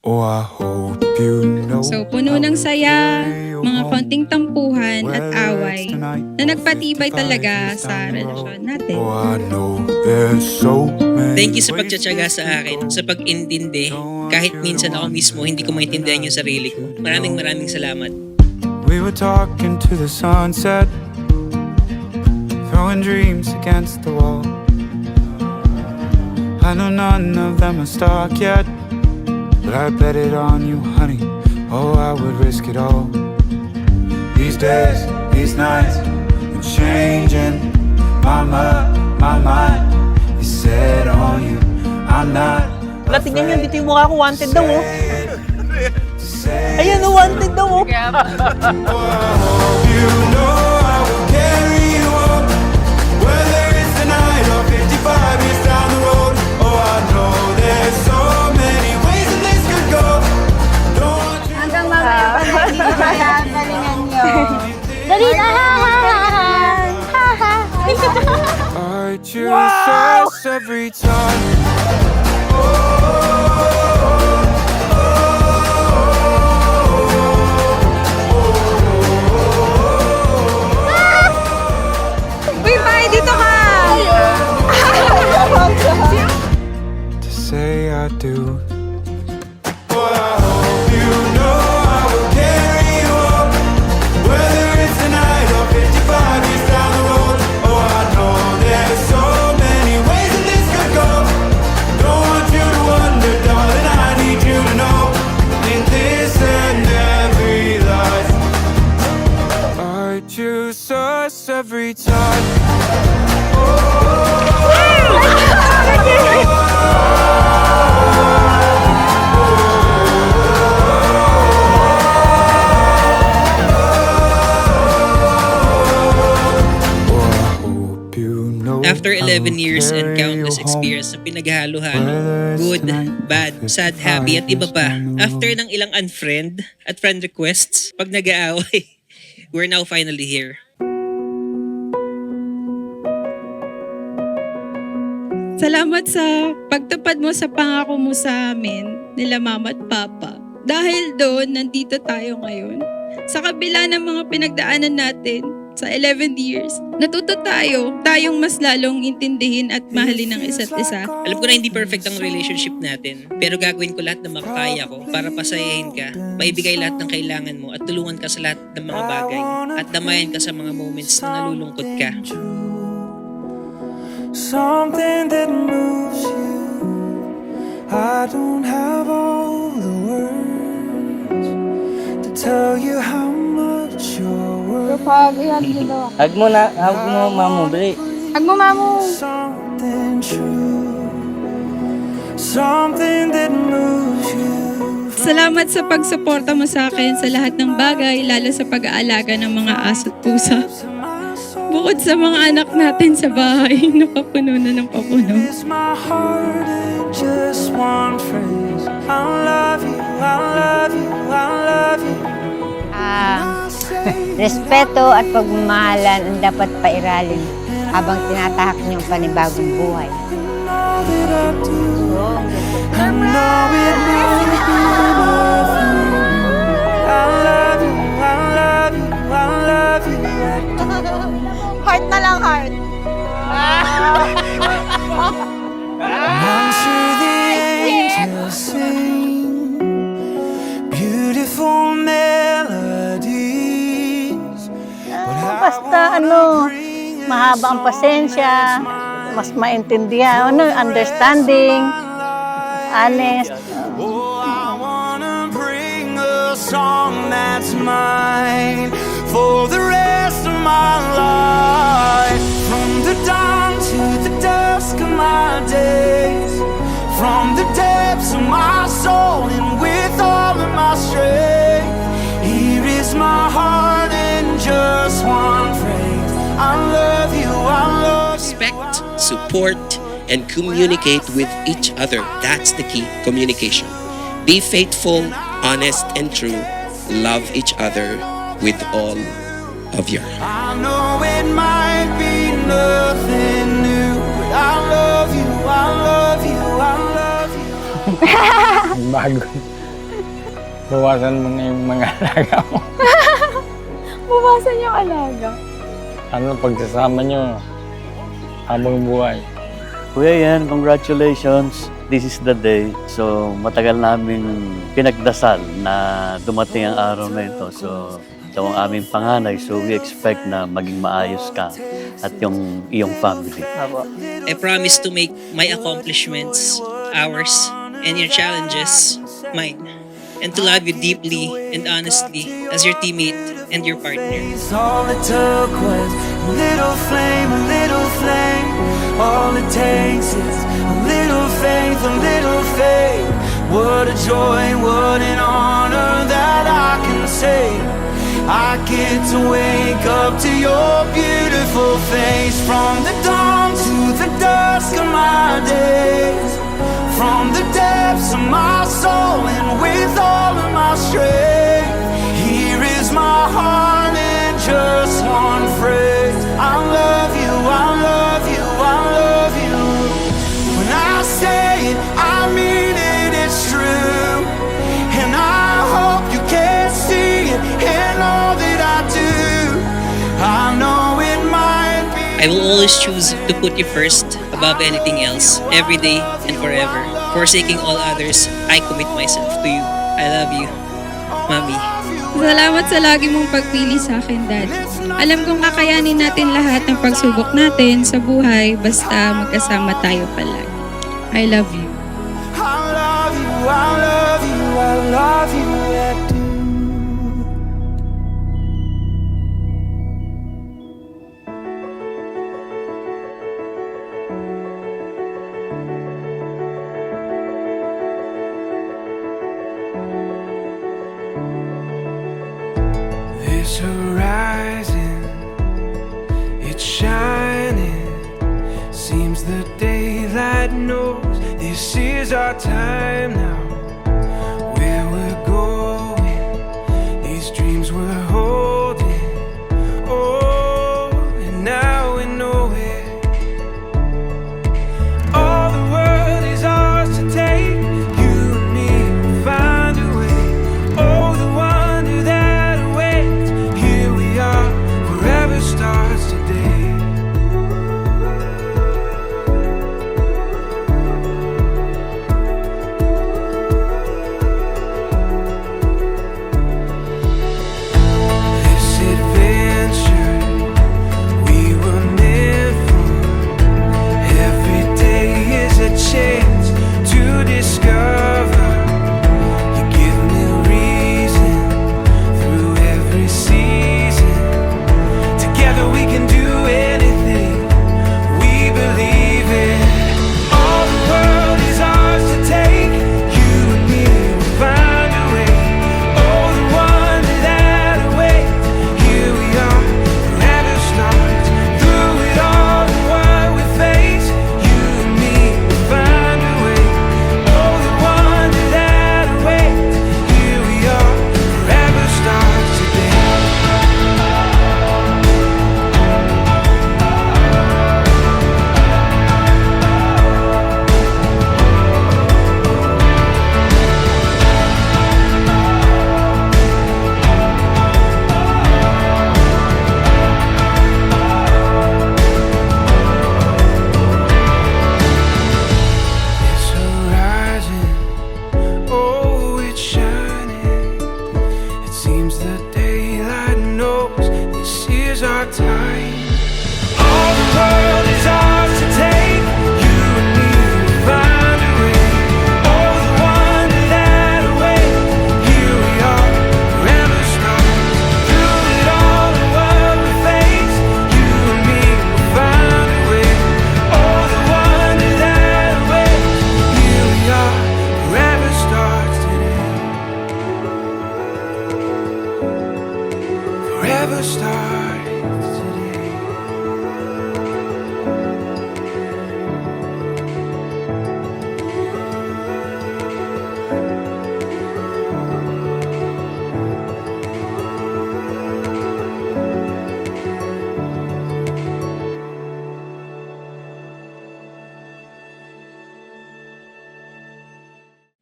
Oh, I hope you know. So puno ng saya, mga konting tampuhan at away na nagpatibay talaga sa relasyon natin. Oh, I know there's so many. Thank you sa pagtsatsaga sa akin, sa pag-intindi. Kahit minsan ako mismo hindi ko maintindihan yung sarili ko. Maraming salamat. We were talking to the sunset, throwing dreams against the wall. I know none of them are stuck yet, but I bet it on you, honey. Oh, I would risk it all. These days, these nights, I'm changing. My mind is set on you. I'm not. Wala, tingnan nyo, dito yung mukha ko, wanted daw, oh. Ayan, oh, wanted daw, oh. You know I will carry you up, whether it's tonight or 55 years down the road. Oh, I know there's so many ways that this could go. Don't want you. Hanggang mamaya pa hindi ko galingan nyo. Dali na! I choose us every time. Uy, bye! Dito ka! To say I do. Oh, I hope you know I will carry you up, whether it's tonight or 55 years down the road. Oh, I know there's so many ways that this could go. Don't want you to wonder, darling, I need you to know. In this and every life, I choose us every time. After 11 years and countless experience na pinaghalo-halo, good, bad, sad, happy, at iba pa, after ng ilang unfriend at friend requests, pag nag-aaway, we're now finally here. Salamat sa pagtupad mo sa pangako mo sa amin, nila mama at papa. Dahil doon, nandito tayo ngayon. Sa kabila ng mga pinagdaanan natin sa 11 years, natuto tayong mas lalong intindihin at mahalin ang isa't isa. Alam ko na hindi perfect ang relationship natin, pero gagawin ko lahat ng makakaya ko para pasayahin ka, maibigay lahat ng kailangan mo at tulungan ka sa lahat ng mga bagay at damayan ka sa mga moments na nalulungkot ka. Something that moves you. I don't have all the words to tell you how much you're worth. Hag mo, mamu, dali. Hag mo, mamu! Something true. Something that moves you. Salamat sa pagsuporta mo sa akin sa lahat ng bagay, lalo sa pag-aalaga ng mga aso at pusa. Bukod sa mga anak natin sa bahay, napapuno na ng papuno. It's my heart in just one phrase. I love you, I love you, I love you. Respeto at pagmamahalan ang dapat pairalin habang tinatahak niyong panibagong buhay. All that I do, I know it won't be enough. I love you, I love you, I love you. Heart na lang, heart. I'm sure the angels sing beautiful melodies. Basta mahaba ang pasensya, mas maintindihan, understanding, honest. Oh, I wanna bring a song that's mine for the rest of my life. From the dawn to the dusk of my days, from the depths of my soul and with all of my strength, here is my heart in just one phrase. I love you, I love you. Respect, support, and communicate with each other. That's the key, communication. Be faithful, honest, and true. Love each other with all of your heart. I know it might be nothing new, but I love you, I love you, I love you. Bago. Bawasan mo na yung mga alaga mo. Buwasan yung alaga. Ano, pagsasama nyo habang buhay. Kuya Yan, congratulations. This is the day. So, matagal namin pinagdasal na dumating ang araw na ito. So, ito ang aming panganay. So, we expect na maging maayos ka at yung iyong family. I promise to make my accomplishments ours and your challenges mine. And to love you deeply and honestly as your teammate and your partner. All it took was a little flame, a little flame. All it takes is a little faith, a little faith. What a joy, what an honor that I can say I get to wake up to your beautiful face. From the dawn to the dusk of my days, from the depths of my soul and with all of my strength, here is my heart in just one phrase. I love you, I love you, I love you. When I say it, I mean it, it's true. And I hope you can see it in all that I do. I know it might be. I will always choose to put you first above anything else, every day and forever. Forsaking all others, I commit myself to you. I love you, Mommy. Salamat sa lagi mong pagpili sa akin, Dad. Alam kong kakayanin natin lahat ng pagsubok natin sa buhay basta magkasama tayo palagi. I love you. I love you, I love you, I love you, I do. This horizon, it's shining. Seems the daylight knows this is our time now. Where we're going, these dreams we're holding. Oh, and now we know it. All the world is ours to take. You and me will find a way. Oh, the wonder that awaits. Here we are, forever starts today. This adventure we were meant for. Every day is a chance to discover. You give me reason through every season. Together we can do anything we believe in. All the world is ours to take. You and me will find a way. Oh, the wonder that awaits. Here we are, forever starts. Through it all and what we face, you and me will find a way. Oh, the wonder that awaits. Here we are, forever starts today. This horizon, oh, it's shining. It seems the daylight knows this is our time. All the world is ours to take. You and me will find a way. Oh, the wonder that awaits. Here we are, forever starts. Through it all and what we face, you and me will find a way. Oh, the wonder that awaits. Here we are, forever starts today. Forever starts today.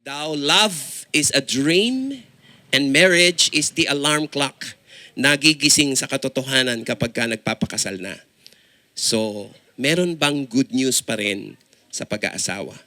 Thou love is a dream And marriage is the alarm clock. Nagigising sa katotohanan kapag ka nagpapakasal na. So, meron bang good news pa rin sa pag-aasawa?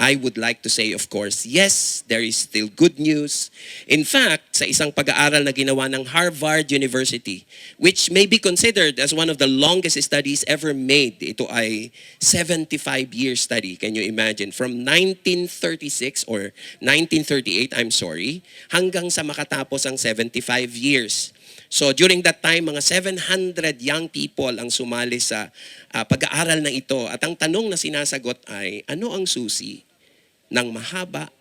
I would like to say, of course, yes, there is still good news. In fact, sa isang pag-aaral na ginawa ng Harvard University, which may be considered as one of the longest studies ever made, ito ay 75-year study. Can you imagine? From 1936 or 1938, I'm sorry, hanggang sa makatapos ang 75 years. So during that time, mga 700 young people ang sumali sa pag-aaral na ito. At ang tanong na sinasagot ay, ano ang susi ng mahaba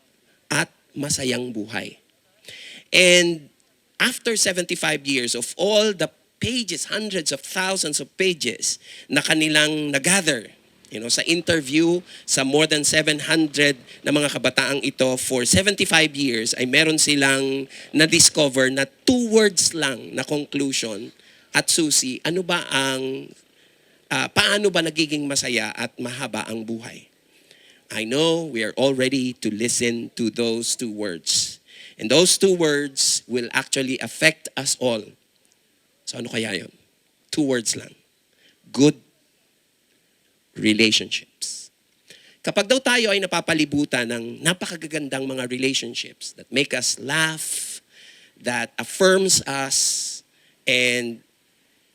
at masayang buhay? And after 75 years of all the pages, hundreds of thousands of pages na kanilang nagather, sa interview sa more than 700 na mga kabataang ito for 75 years, ay meron silang na-discover na 2 words lang na conclusion at susi, paano ba nagiging masaya at mahaba ang buhay? I know we are all ready to listen to those 2 words. And those 2 words will actually affect us all. So ano kaya yun? 2 words lang. Good relationships. Kapag daw tayo ay napapalibutan ng napakagagandang mga relationships that make us laugh, that affirms us, and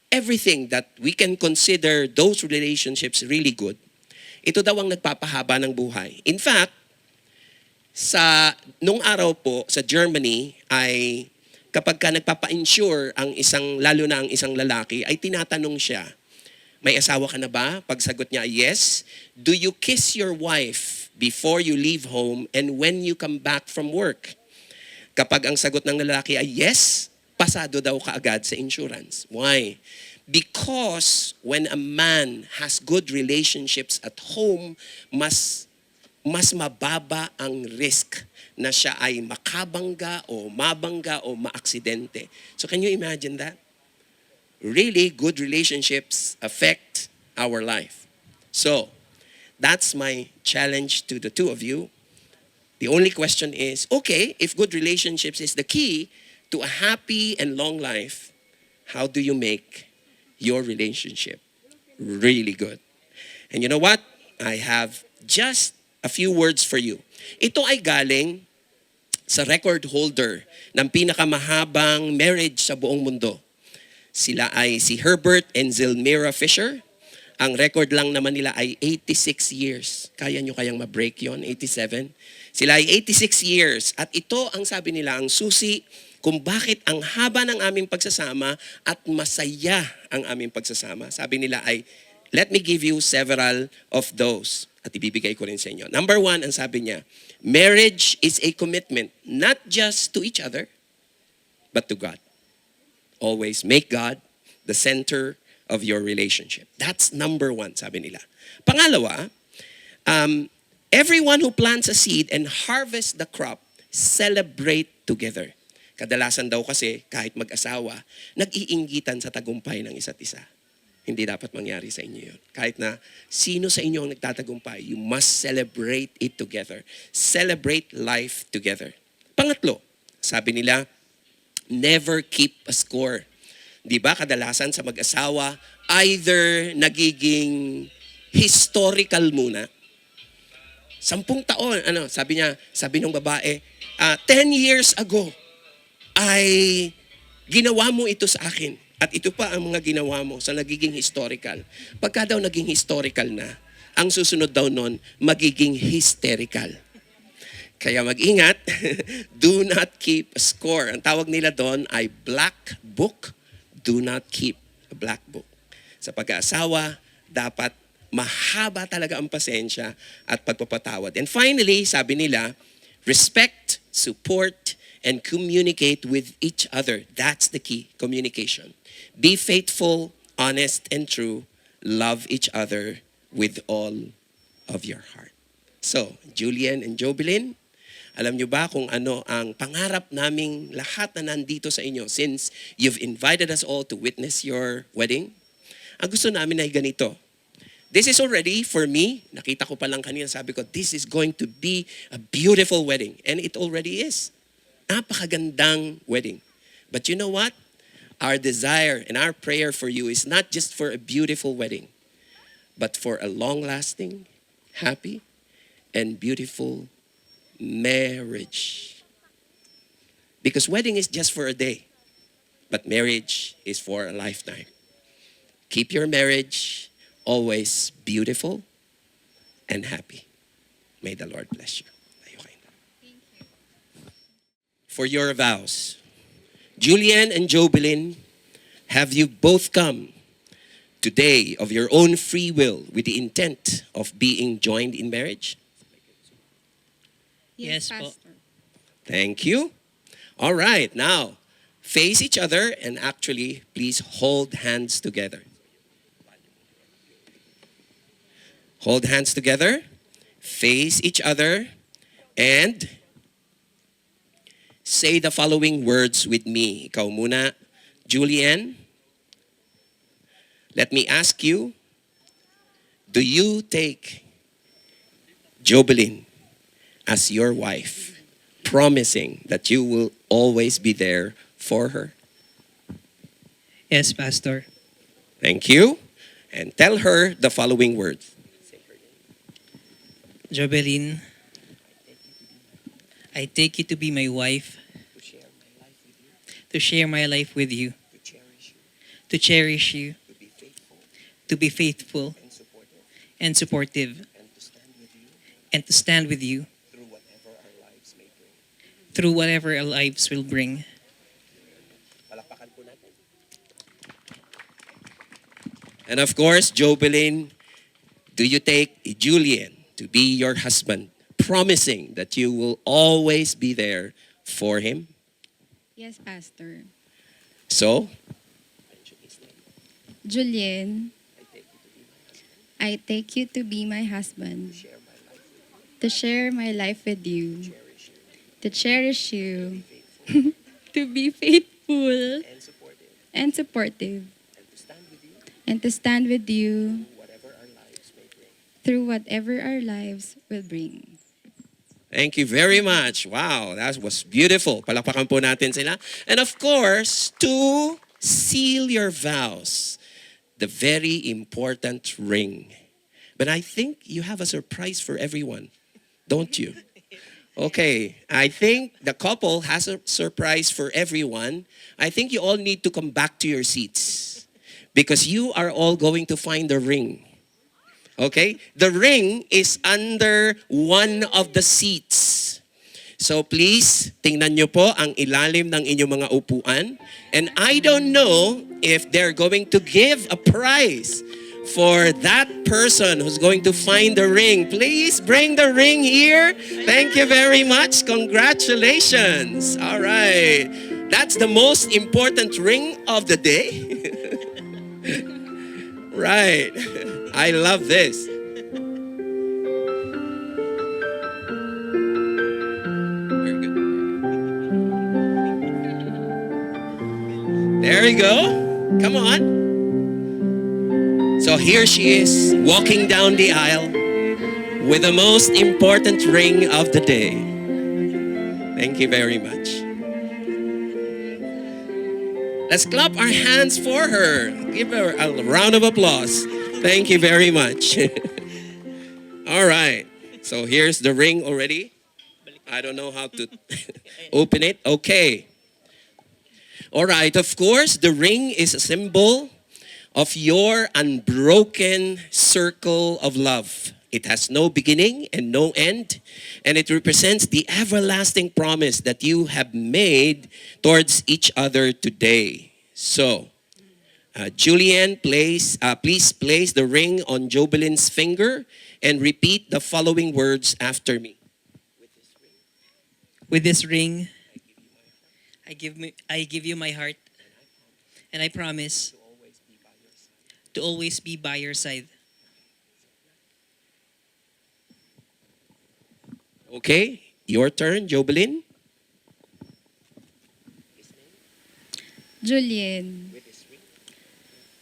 everything that we can consider those relationships really good, ito daw ang nagpapahaba ng buhay. In fact, nung araw po sa Germany ay kapag ka nagpapa-insure lalo na ang isang lalaki, ay tinatanong siya, may asawa ka na ba? Pagsagot niya, yes. Do you kiss your wife before you leave home and when you come back from work? Kapag ang sagot ng lalaki ay yes, pasado daw kaagad sa insurance. Why? Because when a man has good relationships at home, mas mababa ang risk na siya ay makabangga o mabangga o maaksidente. So can you imagine that? Really, good relationships affect our life. So, that's my challenge to the 2 of you. The only question is, okay, if good relationships is the key to a happy and long life, how do you make your relationship really good? And you know what? I have just a few words for you. Ito ay galing sa record holder ng pinakamahabang marriage sa buong mundo. Sila ay si Herbert and Zilmira Fisher. Ang record lang naman nila ay 86 years. Kaya nyo kayang ma-break yon 87? Sila ay 86 years. At ito ang sabi nila, ang susi kung bakit ang haba ng aming pagsasama at masaya ang aming pagsasama. Sabi nila ay, let me give you several of those. At ibibigay ko rin sa inyo. Number 1, ang sabi niya, marriage is a commitment not just to each other, but to God. Always make God the center of your relationship. That's number 1, sabi nila. Pangalawa, everyone who plants a seed and harvests the crop, celebrate together. Kadalasan daw kasi, kahit mag-asawa, nag-iinggitan sa tagumpay ng isa't isa. Hindi dapat mangyari sa inyo yun. Kahit na sino sa inyo ang nagtatagumpay, you must celebrate it together. Celebrate life together. Pangatlo, sabi nila, never keep a score. Di ba kadalasan sa mag-asawa, either nagiging historical muna. 10 taon, sabi ng babae, 10 years ago, ay ginawa mo ito sa akin. At ito pa ang mga ginawa mo sa nagiging historical. Pagka daw naging historical na, ang susunod daw nun, magiging hysterical. Kaya mag-ingat, do not keep a score. Ang tawag nila doon ay black book. Do not keep a black book. Sa pag-aasawa, dapat mahaba talaga ang pasensya at pagpapatawad. And finally, sabi nila, respect, support, and communicate with each other. That's the key, communication. Be faithful, honest, and true. Love each other with all of your heart. So, Julian and Jobilin, alam nyo ba kung ano ang pangarap naming lahat na nandito sa inyo since you've invited us all to witness your wedding? Ang gusto namin ay ganito. This is already, for me, nakita ko pa lang kanina, sabi ko, this is going to be a beautiful wedding. And it already is. Napakagandang wedding. But you know what? Our desire and our prayer for you is not just for a beautiful wedding, but for a long-lasting, happy, and beautiful marriage. Because wedding is just for a day, but marriage is for a lifetime. Keep your marriage always beautiful and happy. May the Lord bless you. For your vows, Julian and Jobelin, have you both come today of your own free will with the intent of being joined in marriage? Yes po. Thank you. All right, now face each other and actually please hold hands together. Hold hands together, face each other, and say the following words with me. Ikaw muna, Julian. Let me ask you, do you take Jobelin as your wife, promising that you will always be there for her? Yes, Pastor. Thank you. And tell her the following words. Jobelin, I take you to be my wife, to share my life with you, to cherish you, to be faithful and supportive, and to stand with you through whatever our lives will bring. And of course, Jobelin, do you take Julian to be your husband, promising that you will always be there for him? Yes, Pastor. So, Julian, I take you to be my husband, to share my life with you, to cherish you, to be faithful and supportive, and to stand with you through whatever our lives will bring. thank you very much. Wow, that was beautiful. Palakpakan po natin sila. And of course, to seal your vows, the very important ring. But I think you have a surprise for everyone, don't you? Okay, I think the couple has a surprise for everyone. I think you all need to come back to your seats because you are all going to find the ring. Okay? The ring is under one of the seats. So please, tingnan nyo po ang ilalim ng inyong mga upuan. And I don't know if they're going to give a prize for that person who's going to find the ring. Please bring the ring here. Thank you very much. Congratulations. All right. That's the most important ring of the day. Right. I love this. Very good. There you go. Come on. So here she is, walking down the aisle with the most important ring of the day. Thank you very much. Let's clap our hands for her. Give her a round of applause. Thank you very much. All right. So here's the ring already. I don't know how to open it. Okay. All right. Of course, the ring is a symbol of your unbroken circle of love. It has no beginning and no end, and it represents the everlasting promise that you have made towards each other today. So, Julian, please place the ring on Jobelin's finger and repeat the following words after me. With this ring, I give you my heart, and I promise to always be by your side. Okay, your turn, Jobelin. Julian,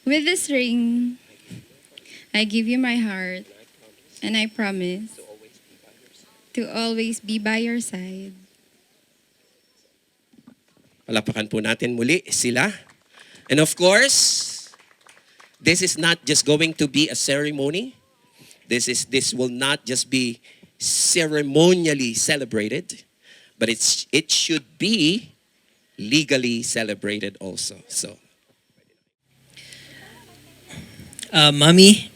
with this ring, I give you my heart, and I promise to always be by your side. Palapakan po natin muli sila. And of course, this is not just going to be a ceremony. This will not just be ceremonially celebrated, but it should be legally celebrated also. So, Mommy,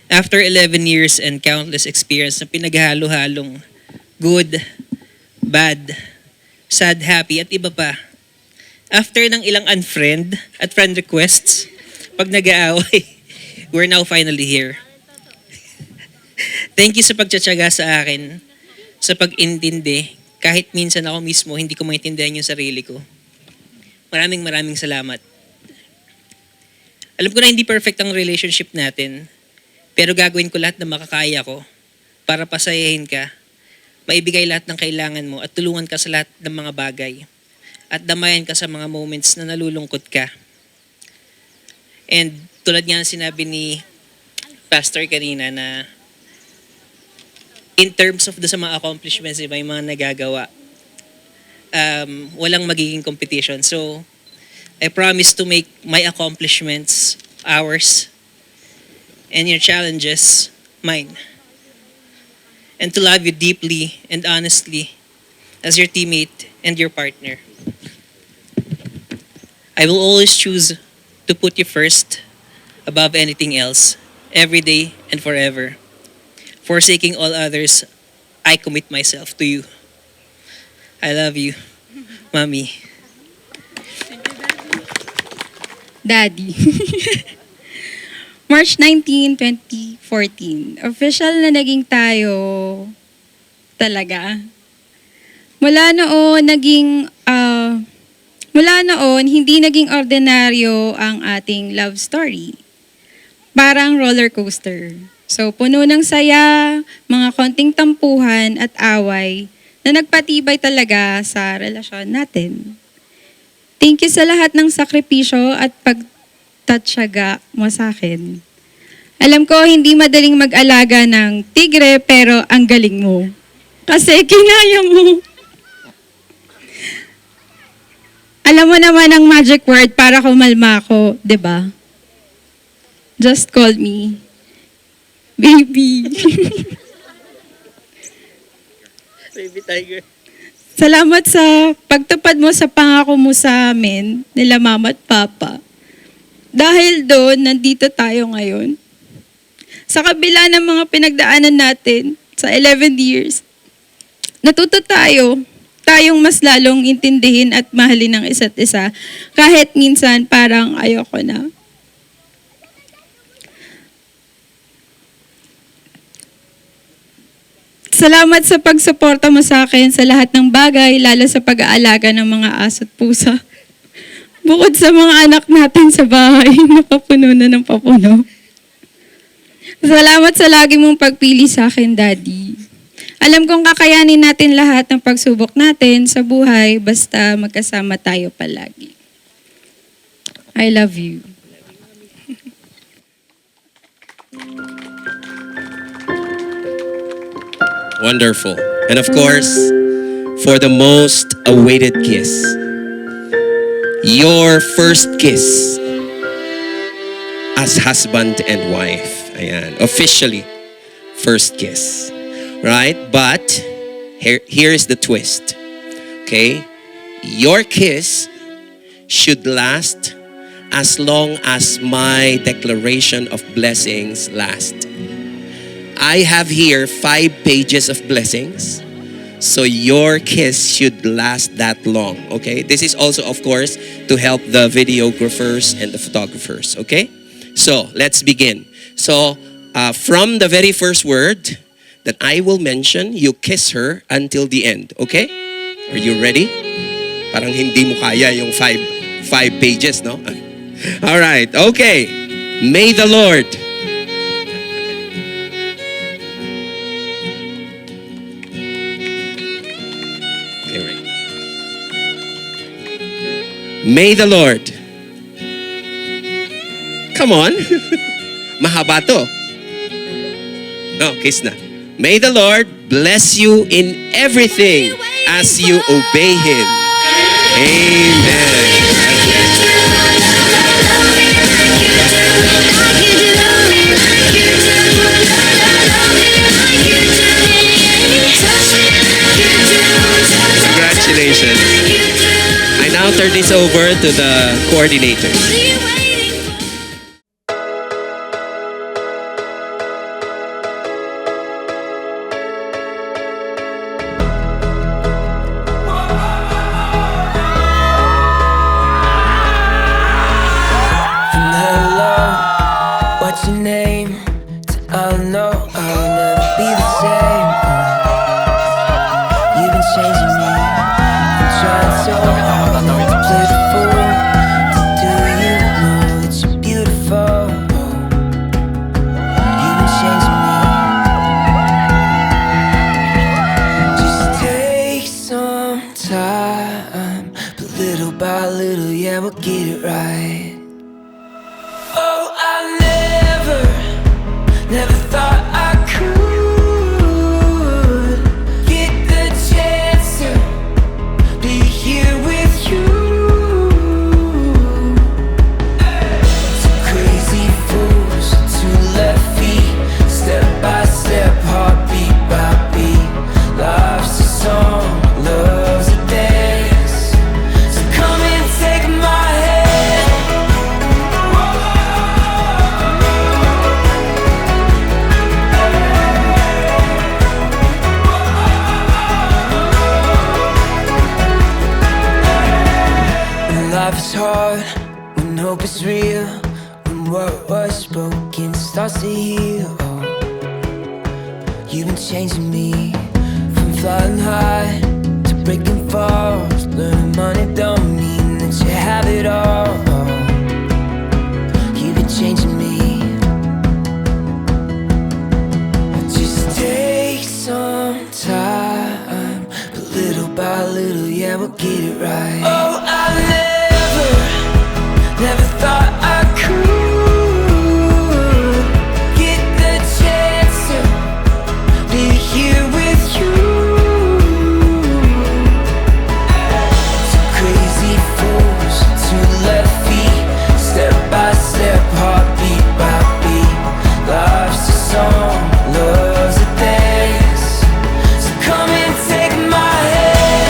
after 11 years and countless experience na pinaghalo-halong good, bad, sad, happy, at iba pa, after ng ilang unfriend at friend requests, pag nag-aaway, we're now finally here. Thank you sa pagtsatsaga sa akin, sa pag-intindi, kahit minsan ako mismo hindi ko maintindihan yung sarili ko. Maraming salamat. Alam ko na hindi perfect ang relationship natin, pero gagawin ko lahat na makakaya ko para pasayahin ka, maibigay lahat ng kailangan mo at tulungan ka sa lahat ng mga bagay at damayan ka sa mga moments na nalulungkot ka. And tulad nga ng sinabi ni Pastor kanina na in terms of sa mga accomplishments, may mga nagagawa, walang magiging competition. So, I promise to make my accomplishments ours and your challenges mine. And to love you deeply and honestly as your teammate and your partner. I will always choose to put you first above anything else, every day and forever. Forsaking all others, I commit myself to you. I love you, Mommy. Daddy. March 19, 2014. Official na naging tayo talaga. Mula noon, hindi naging ordinaryo ang ating love story. Parang roller coaster. So, puno ng saya, mga konting tampuhan at away na nagpatibay talaga sa relasyon natin. Thank you sa lahat ng sakripisyo at pagtatsaga mo sa akin. Alam ko, hindi madaling mag-alaga ng tigre, pero ang galing mo. Kasi kinaya mo. Alam mo naman ang magic word para kumalma ako, di ba? Just call me baby. Baby tiger. Salamat sa pagtupad mo sa pangako mo sa amin, nila mama at papa. Dahil doon, nandito tayo ngayon. Sa kabila ng mga pinagdaanan natin sa 11 years, natuto tayong mas lalong intindihin at mahalin ng isa't isa, kahit minsan parang ayoko na. Salamat sa pagsuporta mo sa akin sa lahat ng bagay, lalo sa pag-aalaga ng mga aso at pusa. Bukod sa mga anak natin sa bahay, napapuno na ng papuno. Salamat sa lagi mong pagpili sa akin, Daddy. Alam kong kakayanin natin lahat ng pagsubok natin sa buhay, basta magkasama tayo palagi. I love you. wonderful. And of course, for the most awaited kiss, your first kiss as husband and wife. Ayan, officially, first kiss. Right? But, here is the twist. Okay? Your kiss should last as long as my declaration of blessings last. I have here 5 pages of blessings. So your kiss should last that long. Okay? This is also, of course, to help the videographers and the photographers. Okay? So, let's begin. So, from the very first word that I will mention, you kiss her until the end. Okay? Are you ready? Parang hindi mo kaya yung 5 pages, no? All right. Okay. May the Lord May the Lord. Come on. Mahaba to. No, kiss na. May the Lord bless you in everything as you obey Him. Congratulations. I now turn this over to the coordinators. Hello, what's your name? I know I'll never be the same. You've been changing me. I'm trying so hard to play the fool. Do you know that you're beautiful? You've been changing me. Just take some time, but little by little, yeah, we'll get it right. Oh, I never thought I could get the chance to be here with you. Two crazy fools, two left feet, step by step, heartbeat by beat. Life's a song, love's a dance. So come and take my hand. When life is hard, when hope is real, when what was broken starts to heal. You've been changing me from flying high to breaking falls. Learning money don't mean that you have it all. You've been changing me. Just take some time, but little by little, yeah, we'll get it right. Oh, I never thought I could get the chance to be here with you. Two crazy fools, two left feet, step by step, heartbeat by beat. Life's a song, love's a dance. So come and take my hand.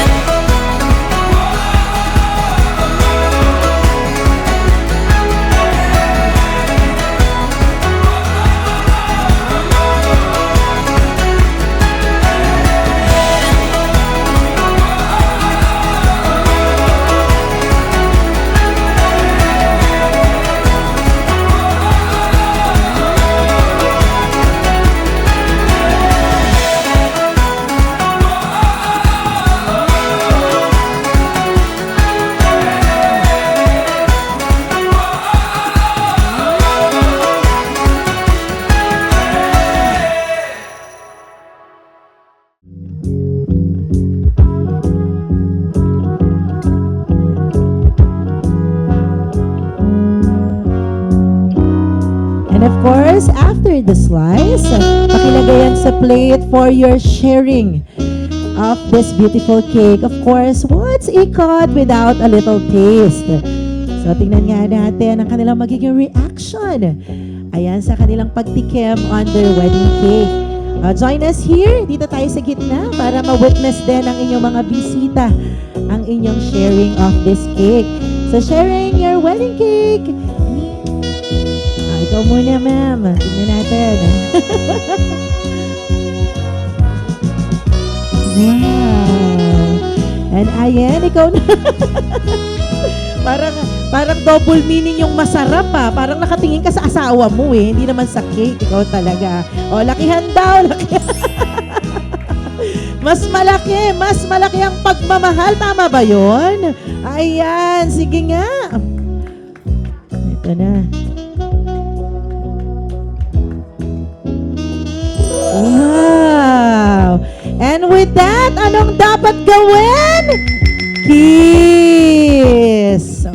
And of course, after the slice, pakilagay yan sa plate for your sharing of this beautiful cake. Of course, what's ikot without a little taste? So, tingnan nga natin ang kanilang magiging reaction. Ayan, sa kanilang pagtikim on their wedding cake. Join us here, dito tayo sa gitna para ma-witness din ang inyong mga bisita ang inyong sharing of this cake. So, sharing your wedding cake. Ikaw muna, ma'am. Tingnan natin. Wow. And ayan, ikaw na. Parang double meaning yung masarap pa. Parang nakatingin ka sa asawa mo eh. Hindi naman sa cake. Ikaw talaga. O, lakihan daw. Lakihan. Mas malaki ang pagmamahal. Tama ba yun? Ayan, sige nga. Ito na. Wow! And with that, anong dapat gawin? Kiss!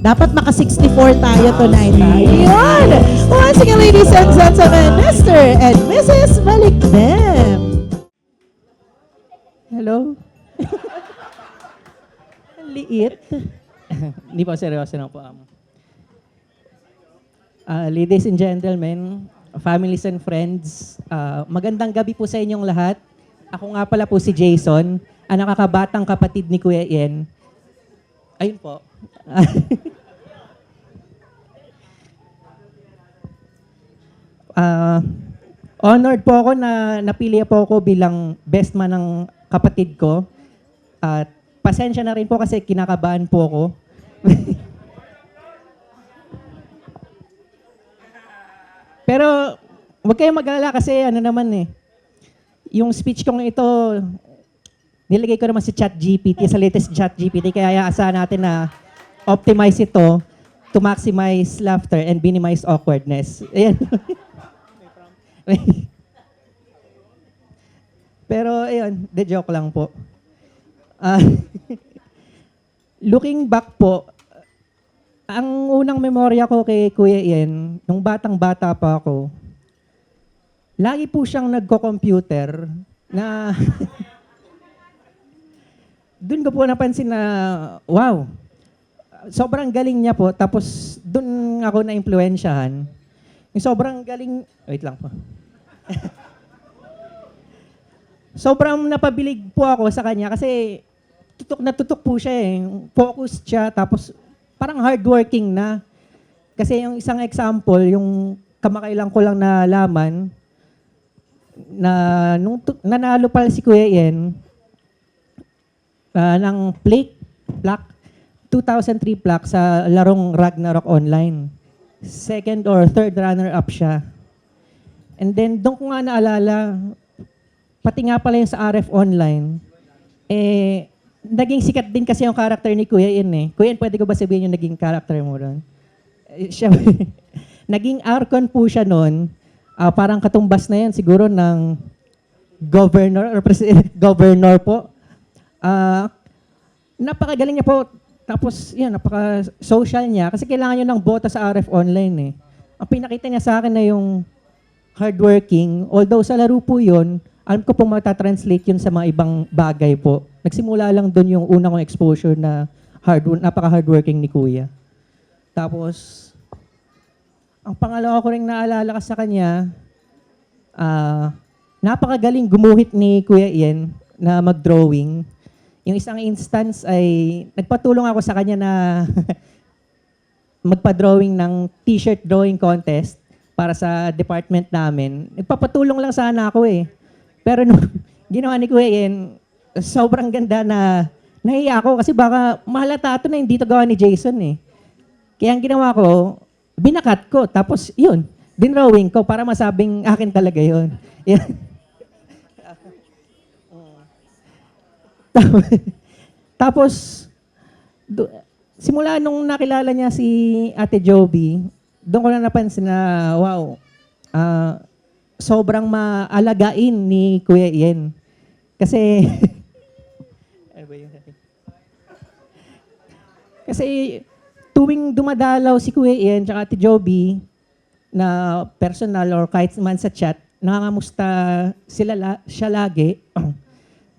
Dapat maka-64 tayo tonight. Ayun! Once again, ladies and gentlemen, Mr. and Mrs. Malikdem. Hello? Ang liit. Hindi po, seryoso na po. Ladies and gentlemen, families and friends, magandang gabi po sa inyong lahat. Ako nga pala po si Jason, ang nakakabatang kapatid ni Kuya Ian. Ayun po. Honored po ako na napili po ako bilang best man ng kapatid ko. At pasensya na rin po kasi kinakabahan po ako. Pero huwag kayong mag-alala kasi ano naman yung speech kong ito, nilagay ko naman sa ChatGPT, sa latest ChatGPT, kaya aasahan natin na optimize ito to maximize laughter and minimize awkwardness. Ayan. Pero ayun, the joke lang po. Looking back po, ang unang memorya ko kay Kuya Ian, nung batang-bata pa ako, lagi po siyang nagko-computer na doon ko po napansin na, wow, sobrang galing niya po. Tapos doon ako na-impluensyahan. Yung sobrang galing, wait lang po. Sobrang napabilig po ako sa kanya kasi tutok na tutok po siya Focused siya, tapos parang hardworking na. Kasi yung isang example, yung kamakailan ko lang nalaman, na nung nanalo pala si Kuya Ian ng plaque 2003 plaque sa larong Ragnarok Online. Second or third runner-up siya. And then, doon ko nga naalala, pati nga pala yung sa RF Online, naging sikat din kasi yung character ni Kuya Ian Kuya Ian, pwede ko ba sabihin yung naging character mo doon? Siya, naging Archon po siya noon. Parang katumbas na yan siguro ng governor or governor po. Napakagaling niya po. Tapos, yan, napaka-social niya. Kasi kailangan niya ng bota sa RF Online Ang pinakita niya sa akin na yung hardworking. Although sa laro po yun, alam ko pong matatranslate yun sa mga ibang bagay po. Nagsimula lang doon yung unang kong exposure na napaka-hardworking ni Kuya. Tapos, ang pangalawa ko rin naalala ka sa kanya, napakagaling gumuhit ni Kuya Ian na mag-drawing. Yung isang instance ay nagpatulong ako sa kanya na magpa-drawing ng t-shirt drawing contest para sa department namin. Nagpapatulong lang sana ako Pero nung ginawa ni Kuya Ian, sobrang ganda na nahiya ako kasi baka mahalata ito na hindi ito gawa ni Jason Kaya ang ginawa ko, binakat ko. Tapos yun, dinrawing ko para masabing akin talaga yun. Tapos, simula nung nakilala niya si Ate Joby, doon ko na napansin na, wow, sobrang maalagain ni Kuya Ian. Kasi, ano ba yun? Kasi, tuwing dumadalaw si Kuya Ian at Ate Joby na personal or kahit man sa chat, nangangamusta siya lagi.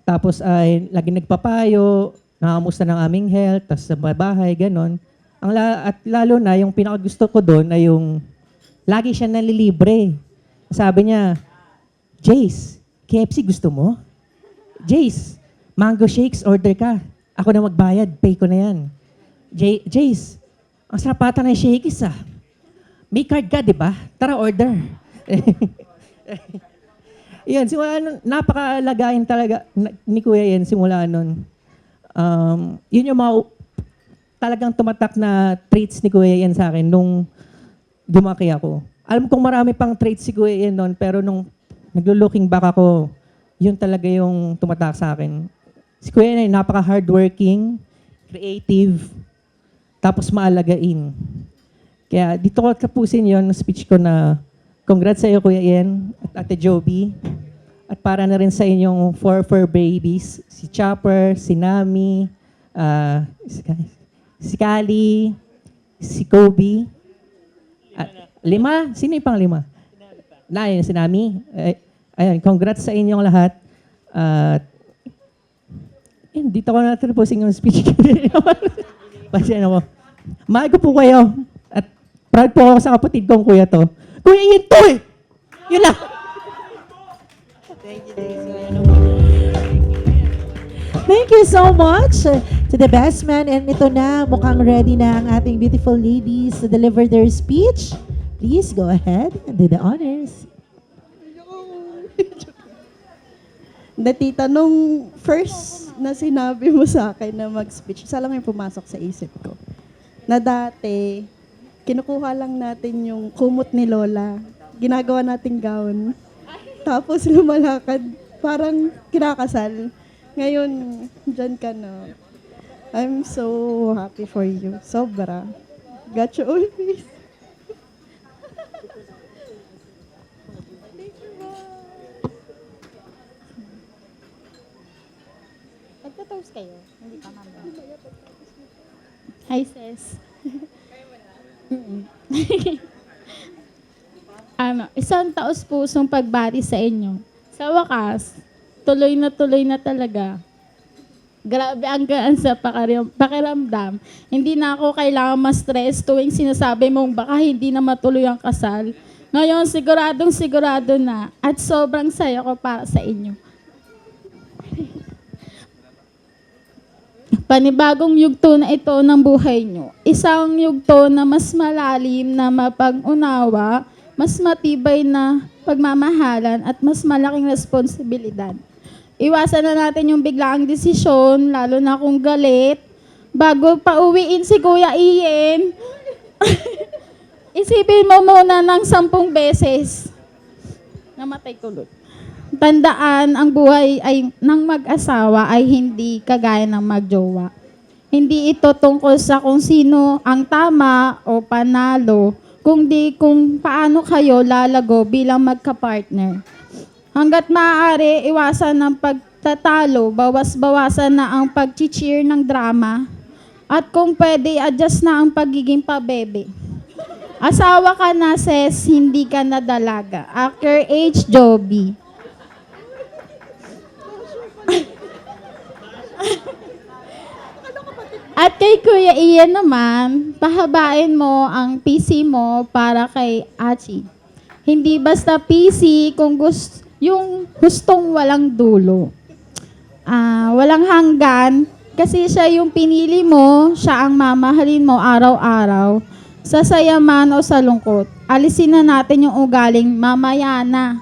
Tapos ay lagi nagpapayo, nangangamusta ng aming health, tapos sa bahay, ganon. At lalo na, yung pinakagusto ko doon ay yung lagi siya nalilibre. Sabi niya, Jace, KFC gusto mo? Jace, mango shakes, order ka. Ako na magbayad, pay ko na yan. Jace, ang sarap ata ng shakies May card ka, di ba? Tara, order. Yan, napakalagain talaga ni Kuya Ian simula nun. Yun yung mga talagang tumatak na traits ni Kuya Ian sa akin nung lumaki ako. Alam kong marami pang traits si Kuya Ian nun, pero nung naglo-looking back ako, yun talaga yung tumatak sa akin. Si Kuya Ian ay napaka-hardworking, creative, tapos maalagain. Kaya dito ko tapusin yon speech ko na congrats sa iyo, Kuya Ian at Ate Joby. At para na rin sa inyong 4 fur babies, si Chopper, si Nami, si Kali, si Kobe. 5? Sino yung pang 5? Si Nami. Ayun, congrats sa inyong lahat. Hindi ko na tapusin yung speech ko. Pasensya na mo. Mahal ko po kayo. At proud po ako sa kapatid kong kuya to. Kuya Ian to eh! Yun lang. Thank you so much to the best man. And ito na, mukhang ready na ang ating beautiful ladies to deliver their speech. Please go ahead and do the honors. Tita, nung first na sinabi mo sa akin na mag-speech, isa lang yung pumasok sa isip ko. Na dati, kinukuha lang natin yung kumot ni Lola. Ginagawa nating gown. Tapos lumalakad, parang kinakasal. Ngayon, dyan ka na. I'm so happy for you. Sobra. Got you always. Nagtatoast kayo? Hindi pa mama. Hi, sis. Isang taos pusong pagbati sa inyo. Sa wakas, tuloy na talaga. Grabe ang gaan sa pakiramdam. Hindi na ako kailangan ma-stress tuwing sinasabi mong baka hindi na matuloy ang kasal. Ngayon, sigurado na at sobrang saya ko para sa inyo. Panibagong yugto na ito ng buhay nyo. Isang yugto na mas malalim na mapag-unawa, mas matibay na pagmamahalan at mas malaking responsibilidad. Iwasan na natin yung biglaang desisyon, lalo na kung galit. Bago pa uwiin si Kuya Ian, isipin mo muna ng 10 beses. Namatay kulot. Tandaan, ang buhay ay ng mag-asawa ay hindi kagaya ng magjowa. Hindi ito tungkol sa kung sino ang tama o panalo, kundi kung paano kayo lalago bilang magka-partner. Hanggat maaari, iwasan ang pagtatalo, bawas-bawasan na ang pag-cheer ng drama, at kung pwede, adjust na ang pagiging pabebe. Asawa ka na, sis, hindi ka na dalaga. Actor H. Joby. At kay Kuya Ian naman, pahabain mo ang PC mo para kay Achi. Hindi basta PC kung yung gustong walang dulo. Walang hanggan, kasi siya yung pinili mo, siya ang mamahalin mo araw-araw, sa saya man o sa lungkot. Alisin na natin yung ugaling mamaya na.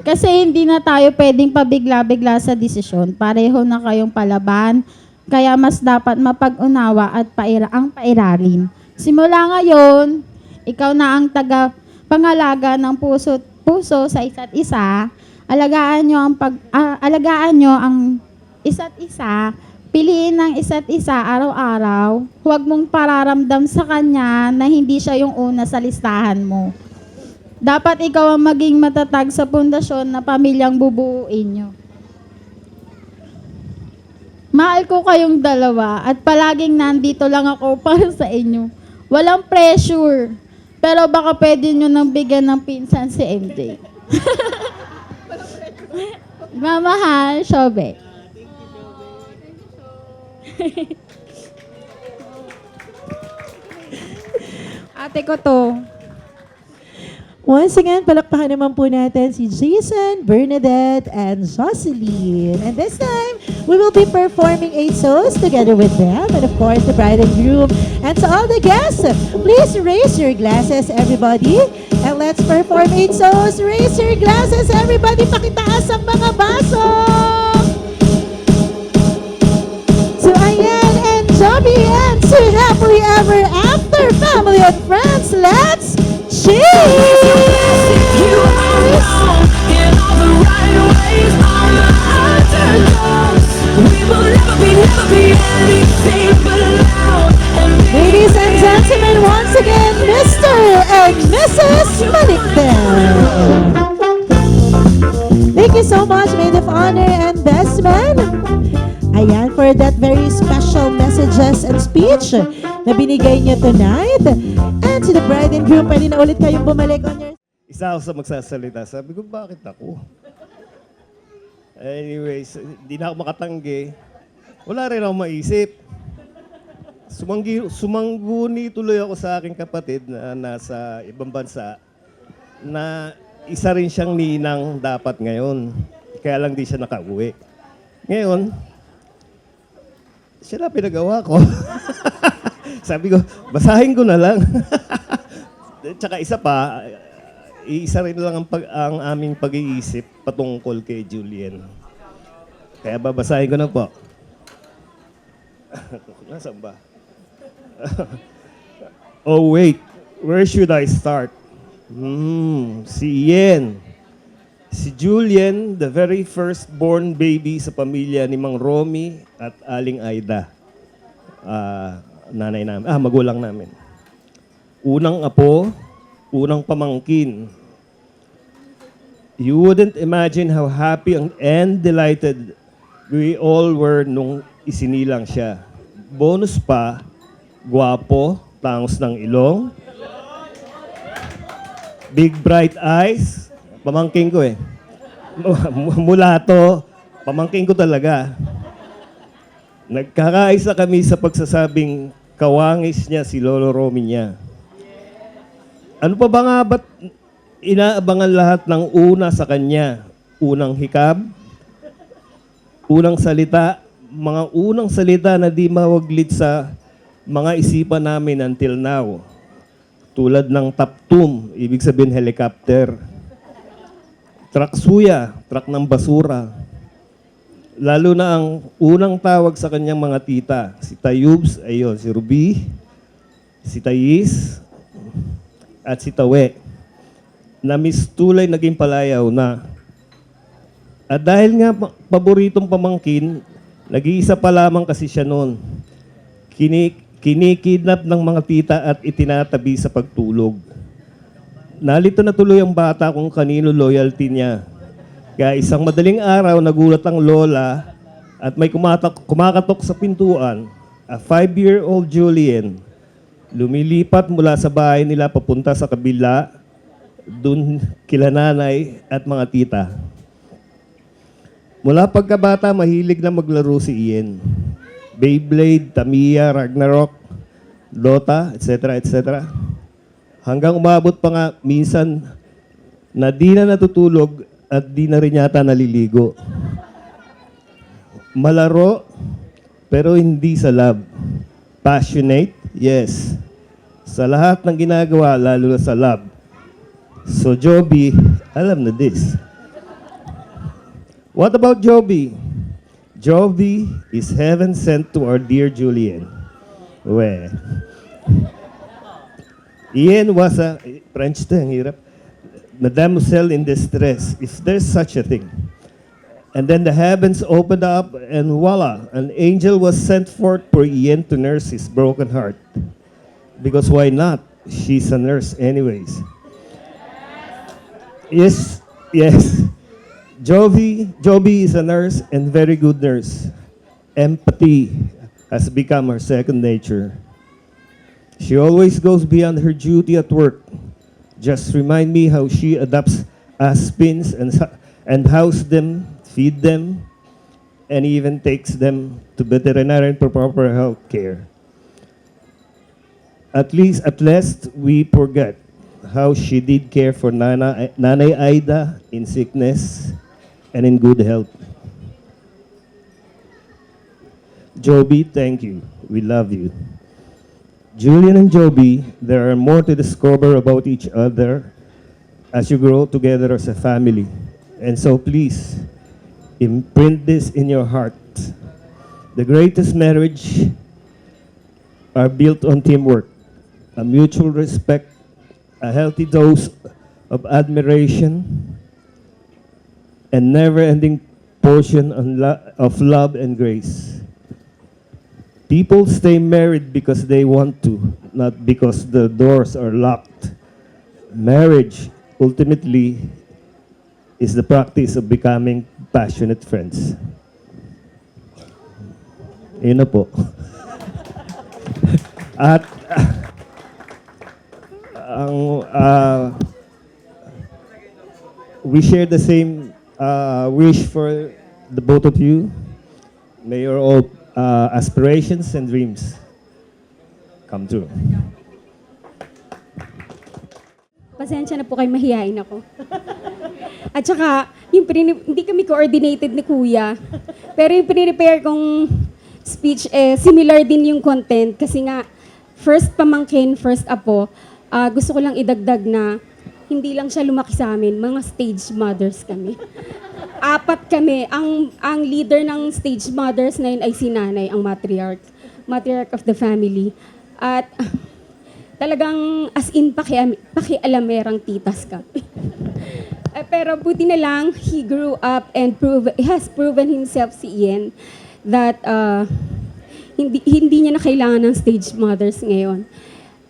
Kasi hindi na tayo pwedeng pabigla-bigla sa desisyon. Pareho na kayong palaban, kaya mas dapat mapag-unawa at ang pairalim. Simula ngayon, ikaw na ang pangalaga ng puso sa isa't isa. Alagaan nyo ang isa't isa. Piliin ang isa't isa araw-araw. Huwag mong pararamdam sa kanya na hindi siya yung una sa listahan mo. Dapat ikaw ang maging matatag sa pundasyon na pamilyang bubuuin nyo. Mahal ko kayong dalawa at palaging nandito lang ako para sa inyo. Walang pressure. Pero baka pwede nyo nang bigyan ng pinsan si MJ. Mamahal, Shobe. Ate ko to. Once again, palakpakan naman po natin si Jason, Bernadette, and Jocelyn. And this time, we will be performing 8 songs together with them. And of course, the bride and groom. And to all the guests, please raise your glasses, everybody. And let's perform 8 songs. Raise your glasses, everybody. Pakitaas ang mga baso. So ayan, and Joby, and to happily ever after, family and friends, let's cheers! Ladies and gentlemen, once again, Mr. and Mrs. Manikten. Thank you so much, maid of honor and best man. Ayan, for that very special messages and speech na binigay niyo tonight. And to the bride and groom, pwede na ulit kayong bumalik on your... Isa ako sa magsasalita. Sabi ko, bakit ako? Anyways, hindi na ako makatanggi. wala rin akong maisip. Sumangguni tuloy ako sa aking kapatid na nasa ibang bansa na isa rin siyang ninang dapat ngayon. Kaya lang di siya nakauwi. Ngayon, siya na pinagawa ko. Sabi ko, basahin ko na lang. Tsaka isa pa, isa rin lang ang aming pag-iisip patungkol kay Julian. Kaya babasahin ko na po. Nasaan ba? Oh wait, where should I start? Si Ian. Si Julian, the very first-born baby sa pamilya ni Mang Romy at Aling Aida. Nanay namin, magulang namin. Unang apo, unang pamangkin. You wouldn't imagine how happy and delighted we all were nung isinilang siya. Bonus pa, gwapo, tangos ng ilong, big bright eyes, pamangkin ko eh. Mulato, pamangkin ko talaga. Nagkakaisa kami sa pagsasabing kawangis niya si Lolo Romy niya. Ano pa ba nga ba't inaabangan lahat ng una sa kanya? Unang hikab, unang salita, mga unang salita na di mawaglit sa mga isipan namin until now. Tulad ng taptum, ibig sabihin helicopter. Traksuya, truck ng basura. Lalo na ang unang tawag sa kanyang mga tita, si Tayubs, ayun, si Ruby, si Tayis, at si Tawe, na Miss Tulay naging palayaw na. At dahil nga paboritong pamangkin, nag-iisa pa lamang kasi siya noon. Kinikidnap ng mga tita at itinatabi sa pagtulog. Nalito na tuloy ang bata kung kanino loyalty niya. Kaya isang madaling araw, nagulat ang lola at may kumakatok sa pintuan. A 5-year-old Julian, lumilipat mula sa bahay nila papunta sa kabila, dun kila nanay at mga tita. Mula pagkabata, mahilig na maglaro si Ian. Beyblade, Tamiya, Ragnarok, Dota, etc. etc. Hanggang umabot pa nga minsan na di na natutulog at di na rin yata naliligo. Malaro, pero hindi sa love. Passionate, yes. Sa lahat ng ginagawa, lalo na sa love. So Joby, alam na this. What about Joby? Joby is heaven sent to our dear Julian. Well, Ian was a, French to, ang hirap. The damsel in distress, if there's such a thing. And then the heavens opened up and voila, an angel was sent forth for Ian to nurse his broken heart. Because why not? She's a nurse anyways. Yes, yes. Joby is a nurse and very good nurse. Empathy has become her second nature. She always goes beyond her duty at work. Just remind me how she adopts aspins and houses them, feed them, and even takes them to veterinarian for proper health care. At last, we forget how she did care for Nanay Aida in sickness and in good health. Joby, thank you. We love you. Julian and Joby, there are more to discover about each other as you grow together as a family. And so please, imprint this in your heart. The greatest marriage are built on teamwork, a mutual respect, a healthy dose of admiration, and never-ending portion of love and grace. People stay married because they want to, not because the doors are locked. Marriage, ultimately, is the practice of becoming passionate friends. Yun na po. At we share the same wish for the both of you. May you all aspirations and dreams come true. Pasensya na po kayo, mahihain ako. At saka, hindi kami coordinated ni Kuya. Pero yung prepare kong speech, similar din yung content. Kasi nga, first pamangkin, first apo, gusto ko lang idagdag na hindi lang siya lumaki sa amin, mga stage mothers kami. 4 kami. Ang leader ng stage mothers na yun ay si Nanay, ang matriarch of the family. At talagang as in pakialamerang titas ka. Pero buti na lang, he grew up and has proven himself si Ian that hindi niya na kailangan ng stage mothers ngayon.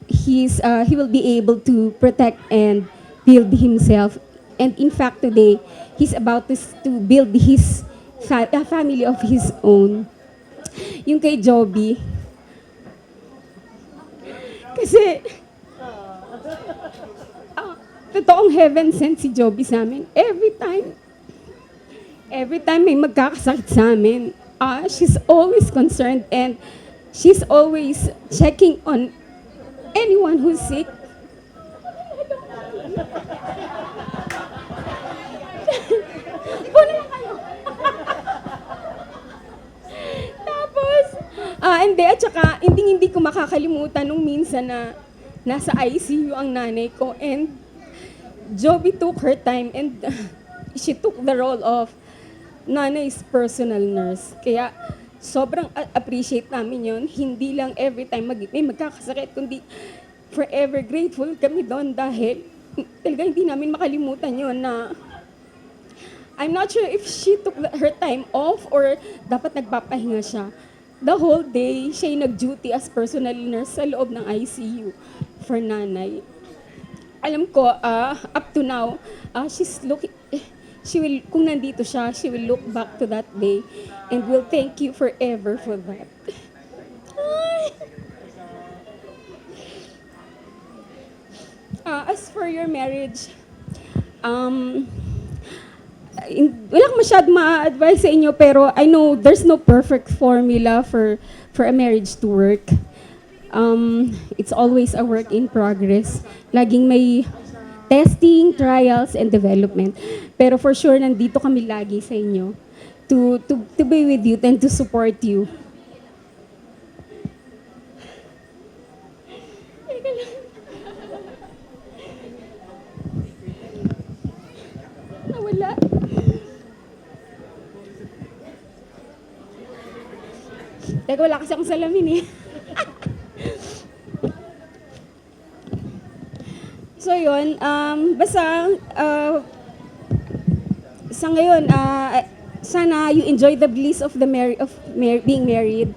He will be able to protect and build himself. And in fact, today, he's about to build his family of his own. Yung kay Joby, kasi, totoong heaven sent si Joby sa amin. Every time may magkakasakit sa amin, she's always concerned and she's always checking on anyone who's sick. Puno na kayo. Tapos, at saka, hindi ko makakalimutan nung minsan na nasa ICU ang nanay ko and Joby took her time and she took the role of nanay's personal nurse. Kaya, sobrang appreciate namin yon. Hindi lang every time may magkakasakit, kundi forever grateful kami doon dahil talaga hindi namin makalimutan yon na I'm not sure if she took her time off or dapat nagpapahinga siya. The whole day, siya yung nag-duty as personal nurse sa loob ng ICU for nanay. Alam ko, up to now, kung nandito siya, she will look back to that day and will thank you forever for that. As for your marriage, wala akong masyadong ma-advise sa inyo, pero I know there's no perfect formula for a marriage to work. It's always a work in progress. Laging may testing, trials, and development. Pero for sure, nandito kami lagi sa inyo to be with you and to support you. Nawala. Teka, wala kasi akong salamin eh. So yun, basta sa ngayon, sana you enjoy the bliss of being married.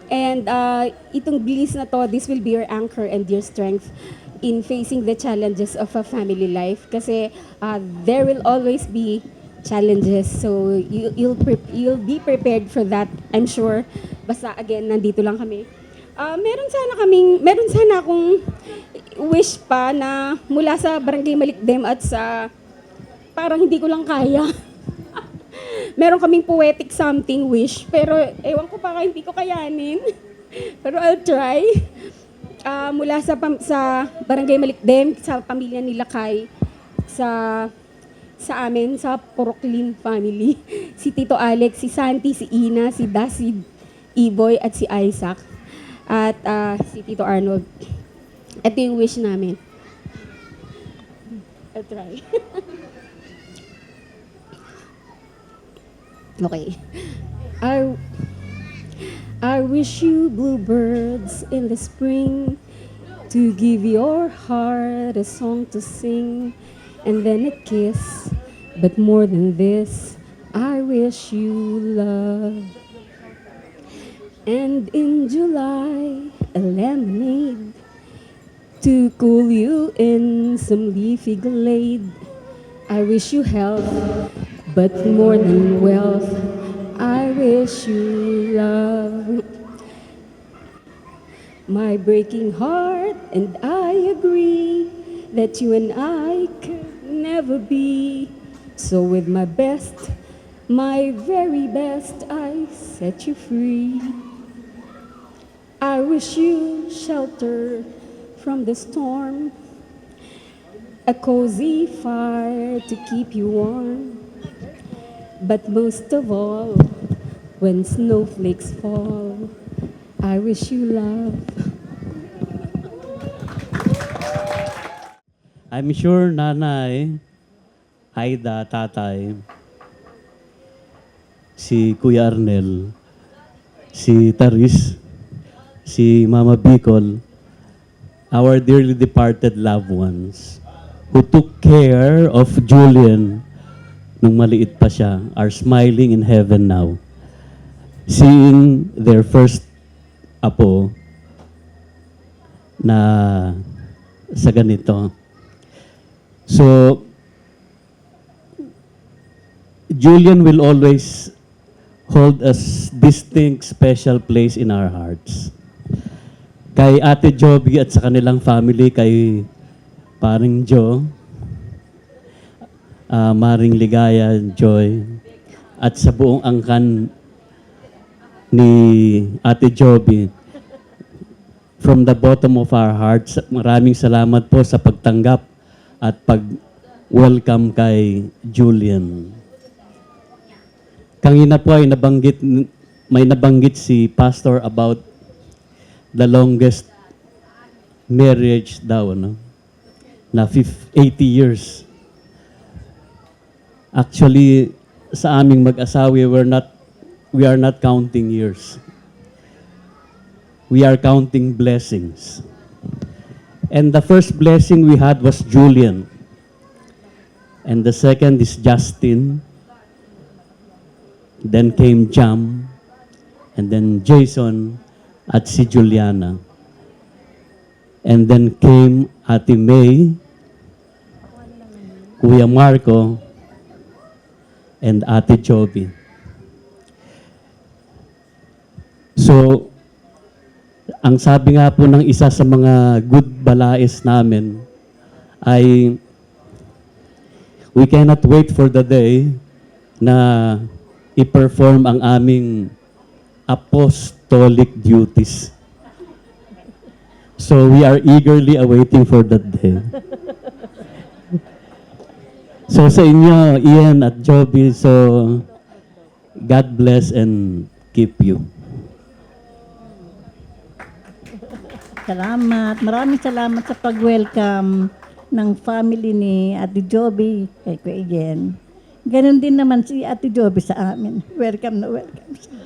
And itong bliss na to, this will be your anchor and your strength in facing the challenges of a family life. Kasi there will always be challenges. So you'll be prepared for that, I'm sure. Basta again, nandito lang kami. Meron sana akong wish pa na mula sa Barangay Malikdem at sa parang hindi ko lang kaya. Meron kaming poetic something wish, pero ewan ko pa hindi ko kayanin. Pero I'll try. Mula sa Barangay Malikdem, sa pamilya ni Lakay, sa amin, sa Poroklin family, si Tito Alex, si Santi, si Ina, si Dasid, Iboy, at si Isaac, at si Tito Arnold. Ito yung wish namin. I'll try. Okay. I wish you bluebirds in the spring to give your heart a song to sing and then a kiss. But more than this, I wish you love. And in July, a lemonade to cool you in some leafy glade. I wish you health, but more than wealth, I wish you love. My breaking heart and I agree that you and I could never be. So with my best, my very best, I set you free. wish you shelter from the storm, a cozy fire to keep you warm. But most of all, when snowflakes fall, I wish you love. I'm sure nanay, Aida, tatay, si Kuya Arnel, si Taris, si Mama Bicol, our dearly departed loved ones who took care of Julian nung maliit pa siya are smiling in heaven now, seeing their first apo na sa ganito. So, Julian will always hold a distinct special place in our hearts. Kay Ate Joby at sa kanilang family, kay Paring Joe, Maring Ligaya, Joy, at sa buong angkan ni Ate Joby, from the bottom of our hearts, maraming salamat po sa pagtanggap at pag-welcome kay Julian. Kanina po ay may nabanggit si Pastor about the longest marriage daw, no? Na 80 years. Actually, sa aming mag-asawa, we are not counting years. We are counting blessings. And the first blessing we had was Julian. And the second is Justin. Then came Jam. And then Jason at si Juliana. And then came Ate May, Kuya Marco, and Ate Joby. So, ang sabi nga po ng isa sa mga good balais namin ay we cannot wait for the day na i-perform ang aming apostolic duties. So we are eagerly awaiting for that day. So sa inyo, Ian at Joby, so God bless and keep you. Salamat. Maraming salamat sa pag-welcome ng family ni Ate Joby kay Kuya Ian. Ganon din naman si Ate Joby sa amin. Welcome na welcome siya.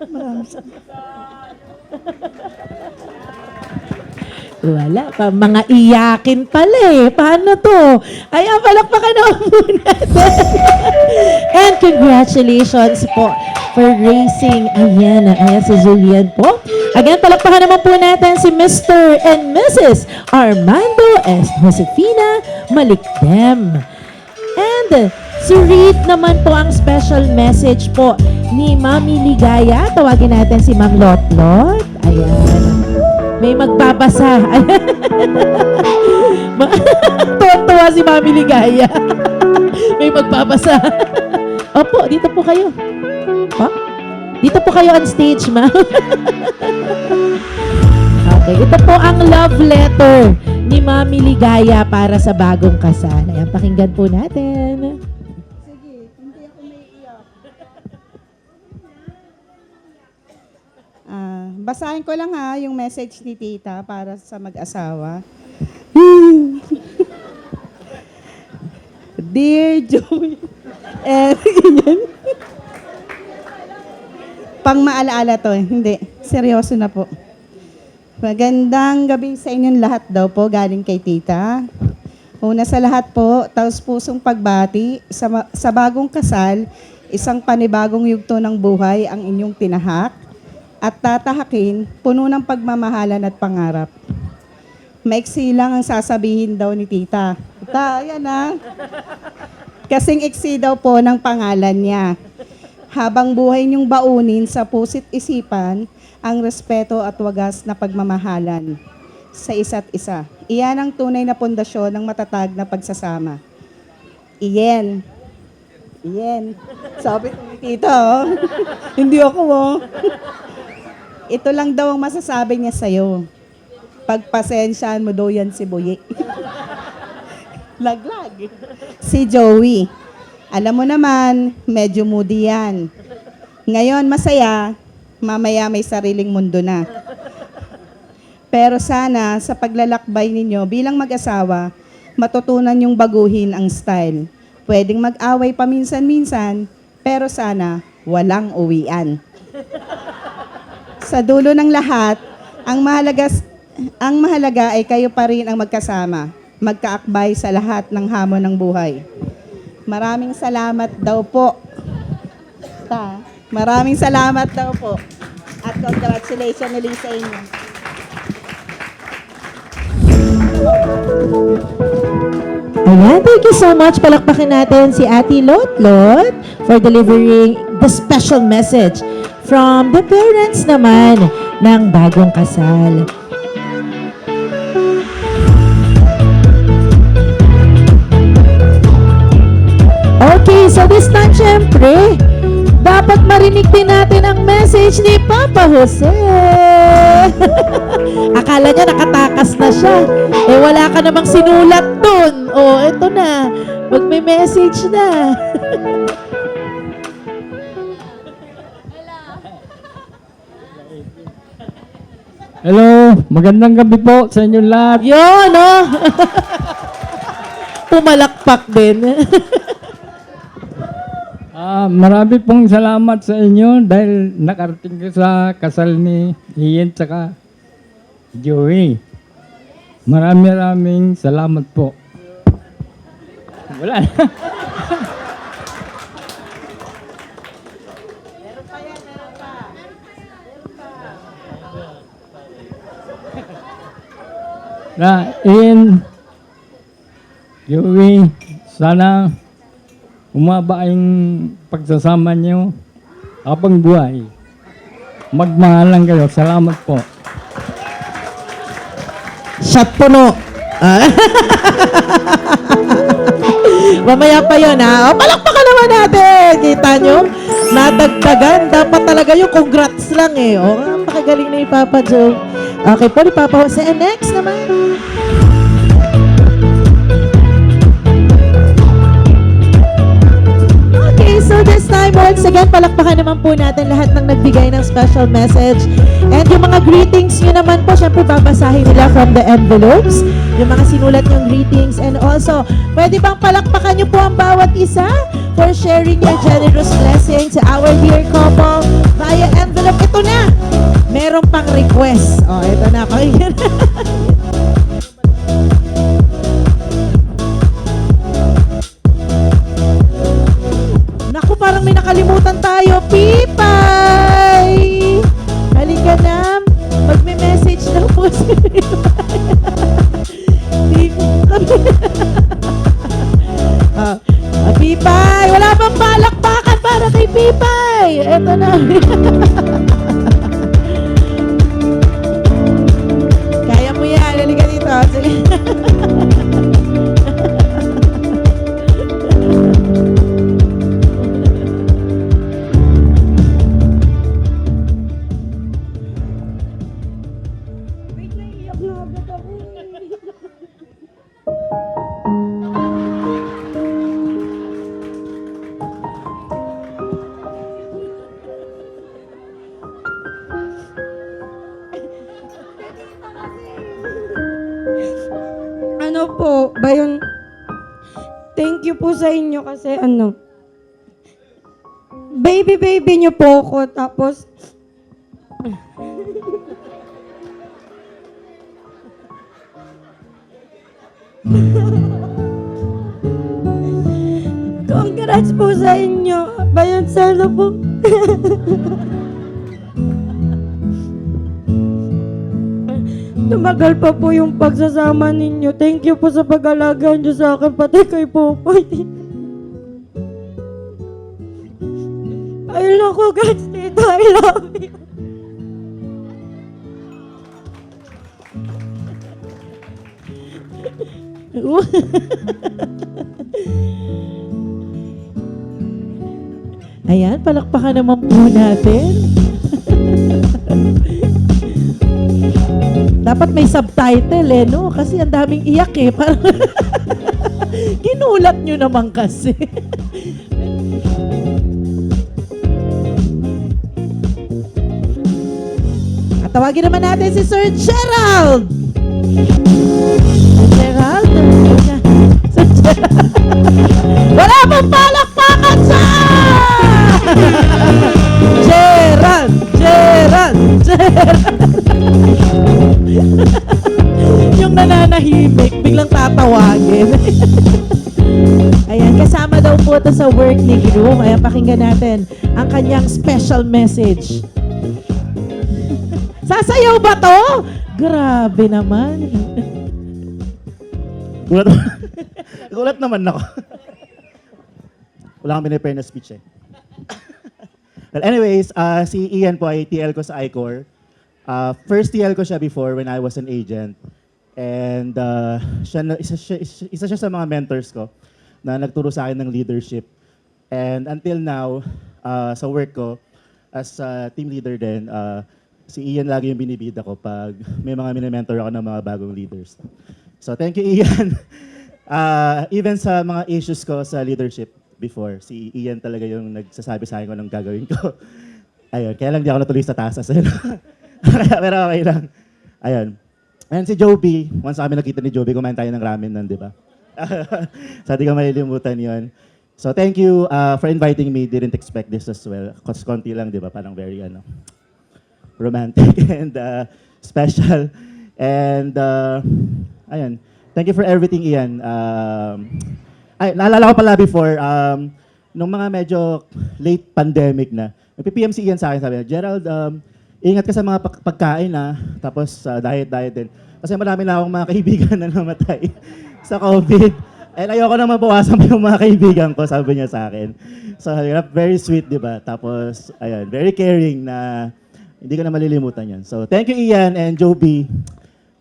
Maraming salamat. Wala pa. Mga iyakin pala eh. Paano to? Ay, palakpakan na muna. And congratulations po for raising. Ayan si Julian po. Again, palakpakan naman po natin si Mr. and Mrs. Armando S. Josefina Malikdem. And si Reed naman po ang special message po ni Mami Ligaya. Tawagin natin si Ma'am Lotlot. Ayan. May magbabasa. Tuwa si Mami Ligaya. May magbabasa. Opo, dito po kayo. Oh? Dito po kayo on stage, ma'am. Okay, ito po ang love letter ni Mami Ligaya para sa bagong kasal. Ayan, pakinggan po natin. Sige, hindi ako naiiyak. Basahin ko lang ha yung message ni Tita para sa mag-asawa. Dear Joey, pang maalaala to, hindi. Seryoso na po. Magandang gabi sa inyong lahat daw po, galing kay Tita. Una sa lahat po, taos pusong pagbati sa bagong kasal, isang panibagong yugto ng buhay ang inyong tinahak at tatahakin, puno ng pagmamahalan at pangarap. Maiksi lang ang sasabihin daw ni Tita. Tita, yan ha. Kasing iksi daw po ng pangalan niya. Habang buhay niyong baunin sa pusit isipan ang respeto at wagas na pagmamahalan sa isa't isa. Iyan ang tunay na pundasyon ng matatag na pagsasama. Iyan. Iyan. Sabi ko ni Tita, oh. Hindi ako, oh. ito lang daw ang masasabi niya sa'yo. Pagpasensyaan mo daw yan si Boye. Laglag. Si Joey. Alam mo naman, medyo moody yan. Ngayon, masaya. Mamaya may sariling mundo na. Pero sana, sa paglalakbay ninyo bilang mag-asawa, matutunan yung baguhin ang style. Pwedeng mag-away paminsan-minsan, pero sana walang uwian. Sa dulo ng lahat, ang mahalaga ay kayo pa rin ang magkasama, magkaakbay sa lahat ng hamon ng buhay. Maraming salamat daw po. Maraming salamat daw po. At congratulations ulit sa inyo. Ayan, thank you so much. Palakpakin natin si Ate Lotlot for delivering the special message from the parents naman ng bagong kasal. Okay, so this time, syempre, dapat marinig din natin ang message ni Papa Jose. Akala niya nakatakas na siya. Eh, wala ka namang sinulat dun. Oh, eto na. Magme-message na. Hello, magandang gabi po sa inyo lahat. Yun, oh. Pumalakpak din. Marami pong salamat sa inyo dahil nakarating ko sa kasal ni Ian tsaka Joey. Maraming salamat po. Wala na. Na Ian, Joey, sana umaba yung pagsasama niyo habang buhay. Magmahalan kayo. Salamat po. Shot puno. Mamaya pa yun, ha? O, palakpakan naman natin. Kita nyo? Nadagdagan. Dapat talaga yung congrats lang, eh. O, pakagaling na yung Papa Joe. Okay po, ni Papa Jose. And next naman. Okay, so this time, once again, palakpakan naman po natin lahat ng nagbigay ng special message. And yung mga greetings nyo naman po, syempre babasahin nila from the envelopes. Yung mga sinulat nyong greetings. And also, pwede bang palakpakan nyo po ang bawat isa for sharing your generous blessing to our dear couple via envelope. Ito na! Meron pang request. Oh, ito na. Pakinggan. Naku, parang may nakalimutan tayo. Pipay! Halika na. Magme-message na po si Pipay. Pipay! Wala bang palakpakan para kay Pipay? Ito na. Kaya mo yan. Halika dito. Sige. Ano po, bayon, thank you po sa inyo kasi baby niyo po ako, tapos, congrats po sa inyo, bayon, sana po. Tumagal pa po yung pagsasama ninyo. Thank you po sa pag-alaga niyo sa akin, pati kay Popoy. Ayun lang ko, guys, tita. I love you. Ayan, palakpakan naman po natin. Dapat may subtitle no? Kasi ang daming iyak Parang ginulat nyo naman kasi. At tawagin naman natin si Sir Gerald! Gerald? Sir Gerald. Wala pong palakpakan sa! Gerald! Gerald! Gerald! Yung nananahimik, biglang tatawagin. Ayan, kasama daw po ito sa work ni Groom. Ayan, pakinggan natin ang kanyang special message. Sasayaw ba to? Grabe naman. Gulat naman ako. Wala kang pinipare na speech Well, anyways, si Ian po ay TL ko sa I-Corps. First TL ko siya before when I was an agent. And isa siya sa mga mentors ko na nagturo sa akin ng leadership. And until now, sa work ko, as team leader din, si Ian lagi yung binibida ko pag may mga mini-mentor ako ng mga bagong leaders. So thank you, Ian. Even sa mga issues ko sa leadership before, si Ian talaga yung nagsasabi sa akin kung anong gagawin ko. Ayun, kaya lang di ako natuloy sa taas. Pero okay lang. Ayun. And si Joby, once kami nakita ni Joby, kumain tayo ng ramen nun, di ba? So di ko malilimutan yun. So thank you for inviting me. Didn't expect this as well. Konti lang, di ba? Parang very romantic and special. And ayun. Thank you for everything, Ian. Naalala ko pala before, nung mga medyo late pandemic na, nagpi-PM si Ian sa akin, sabi niya, Gerald, ingat ka sa mga pagkain tapos diet din. Kasi marami na akong mga kaibigan na namatay sa COVID. And ayoko na mabawasan pa yung mga kaibigan ko, sabi niya sa akin. So, very sweet, di ba? Tapos, ayun, very caring na hindi ko na malilimutan yan. So, thank you, Ian and Joby.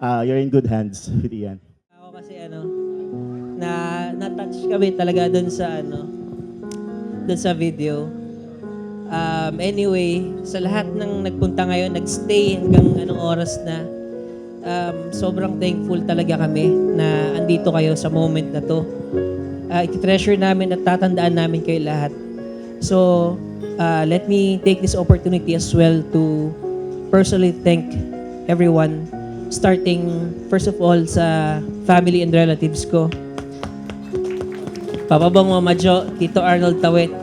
You're in good hands with Ian. Ako kasi na-touch kami talaga dun sa video. Anyway, sa lahat ng nagpunta ngayon, nagstay hanggang anong oras na, sobrang thankful talaga kami na andito kayo sa moment na to. Iti-treasure namin at tatandaan namin kayo lahat. So, let me take this opportunity as well to personally thank everyone, starting first of all sa family and relatives ko. Papa Bong, Mama Jo, Tito Arnold Tawet,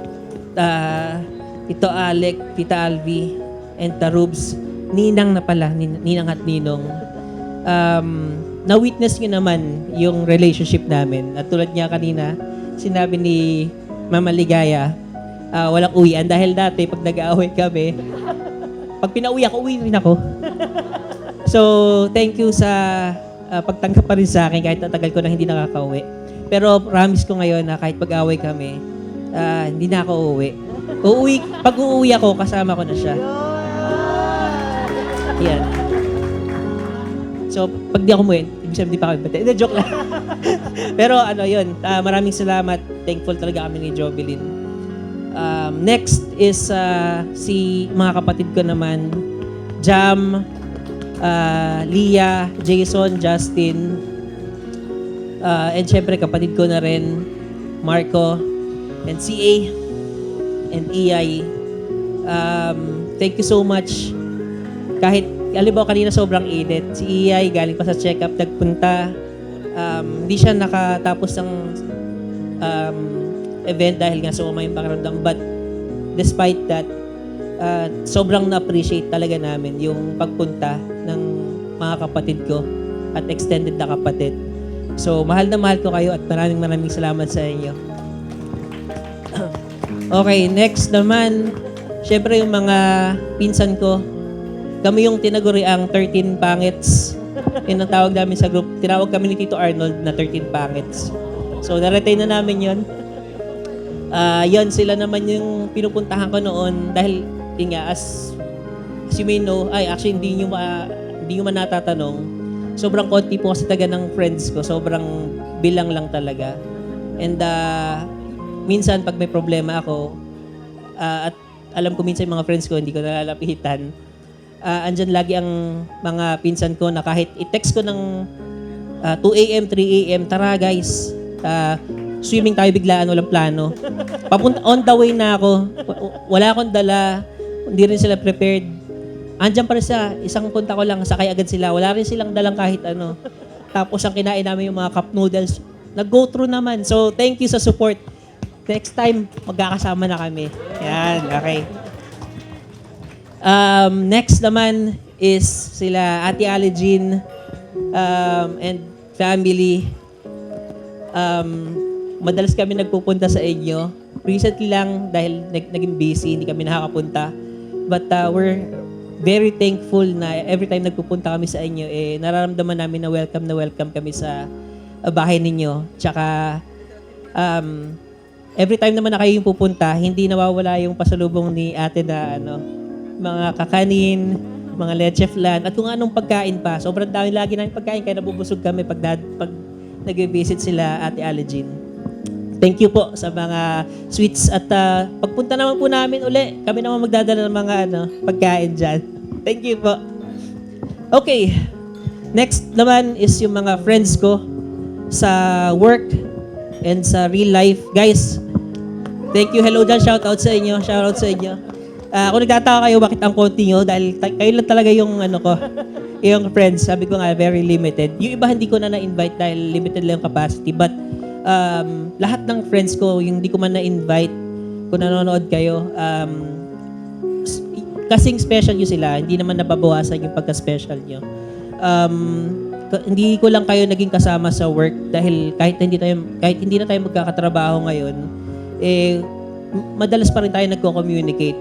Tito Alec, Tita Alvi, and Tarubs, Ninang na pala, Ninang at Ninong. Na-witness nyo naman yung relationship namin. At tulad niya kanina, sinabi ni Mama Ligaya, walang uwian. Dahil dati, pag nag-aaway kami, pag pinauwi ako, uwi rin ako. So, thank you sa pagtanggap pa rin sa akin kahit natagal ko na hindi nakaka-uwi. Pero promise ko ngayon na kahit pag-away kami, hindi na ako uuwi. Pag uuwi ako, kasama ko na siya. Yan. So, pag di ako umuwi, ibig sabihin di pa kami bata. Joke lang. Pero yun, maraming salamat. Thankful talaga kami ni Jovelyn. Next is si mga kapatid ko naman, Jam, Leah, Jason, Justin, and syempre kapatid ko na rin, Marco, and CA, and EI. Thank you so much. Kahit, alam kanina sobrang init, si EI galing pa sa check-up, nagpunta, hindi siya nakatapos ng event dahil nga sumama yung pakiramdam. But despite that, sobrang na-appreciate talaga namin yung pagpunta ng mga kapatid ko at extended na kapatid. So, mahal na mahal ko kayo at maraming salamat sa inyo. Okay, next naman, syempre yung mga pinsan ko, kami yung tinaguri ang 13 pangits. Yun ang tawag namin sa group. Tinawag kami ni Tito Arnold na 13 pangits. So, na-retain na namin yun. Yun, sila naman yung pinupuntahan ko noon dahil, yun nga, as you may know, actually, hindi nyo man natatanong, sobrang konti po kasi taga ng friends ko. Sobrang bilang lang talaga. And minsan, pag may problema ako, at alam ko minsan yung mga friends ko, hindi ko nalalapitan, andyan lagi ang mga pinsan ko na kahit i-text ko ng 2 a.m., 3 a.m., tara guys, swimming tayo biglaan, walang plano. Papunta, on the way na ako, wala akong dala, hindi rin sila prepared. Andyan pa rin siya, isang punta ko lang, sakay agad sila, wala rin silang dalang kahit ano. Tapos ang kinain namin yung mga cup noodles, nag-go through naman. So thank you sa support. Next time, magkakasama na kami. Yan, okay. Next naman is sila Ate Aligin and family. Madalas kami nagpupunta sa inyo. Recently lang dahil naging busy, hindi kami nakakapunta. But we're very thankful na every time nagpupunta kami sa inyo, nararamdaman namin na welcome kami sa bahay ninyo. Tsaka every time naman na kayo yung pupunta, hindi nawawala yung pasalubong ni ate na mga kakanin, mga leche flan, at kung anong pagkain pa. Sobrang dami lagi namin pagkain, kaya nabubusog kami pag nag-visit sila Ate Aligin. Thank you po sa mga sweets at pagpunta naman po namin uli, kami naman magdadala ng mga pagkain dyan. Thank you po. Okay, next naman is yung mga friends ko sa work and sa real life. Guys, thank you. Hello dyan. Shout out sa inyo. Kung nagtataka kayo bakit ang konti nyo, dahil kayo lang talaga yung yung friends. Sabi ko nga, very limited. Yung iba hindi ko na na-invite dahil limited lang yung capacity. But lahat ng friends ko, yung hindi ko man na-invite, kung nanonood kayo, kasing special nyo sila, hindi naman nababawasan yung pagka-special nyo. Hindi ko lang kayo naging kasama sa work dahil kahit hindi na tayo magkakatrabaho ngayon, madalas pa rin tayo nagko-communicate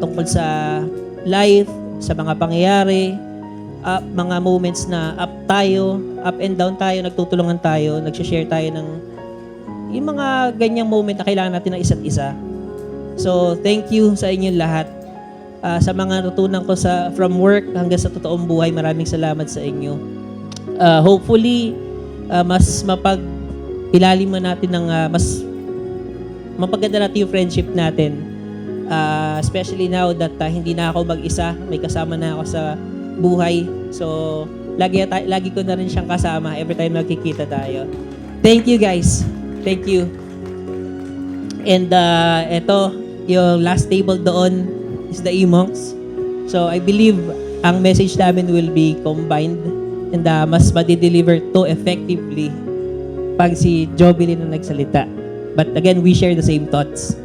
tungkol sa life, sa mga pangyayari, mga moments na up and down tayo, nagtutulungan tayo, nagsishare tayo ng yung mga ganyang moment na kailangan natin ng isa't isa. So, thank you sa inyong lahat. Sa mga natutunan ko from work hanggang sa totoong buhay, maraming salamat sa inyo. Hopefully, mas mapag-ilaliman natin ng mas mapaganda natin yung friendship natin. Especially now that hindi na ako mag-isa, may kasama na ako sa buhay. So, lagi ko na rin siyang kasama every time nagkikita tayo. Thank you guys. Thank you. And ito, yung last table doon is the E-Monks. So, I believe ang message namin will be combined and mas madi-deliver to effectively pag si Jovelyn na nagsalita. But again, we share the same thoughts.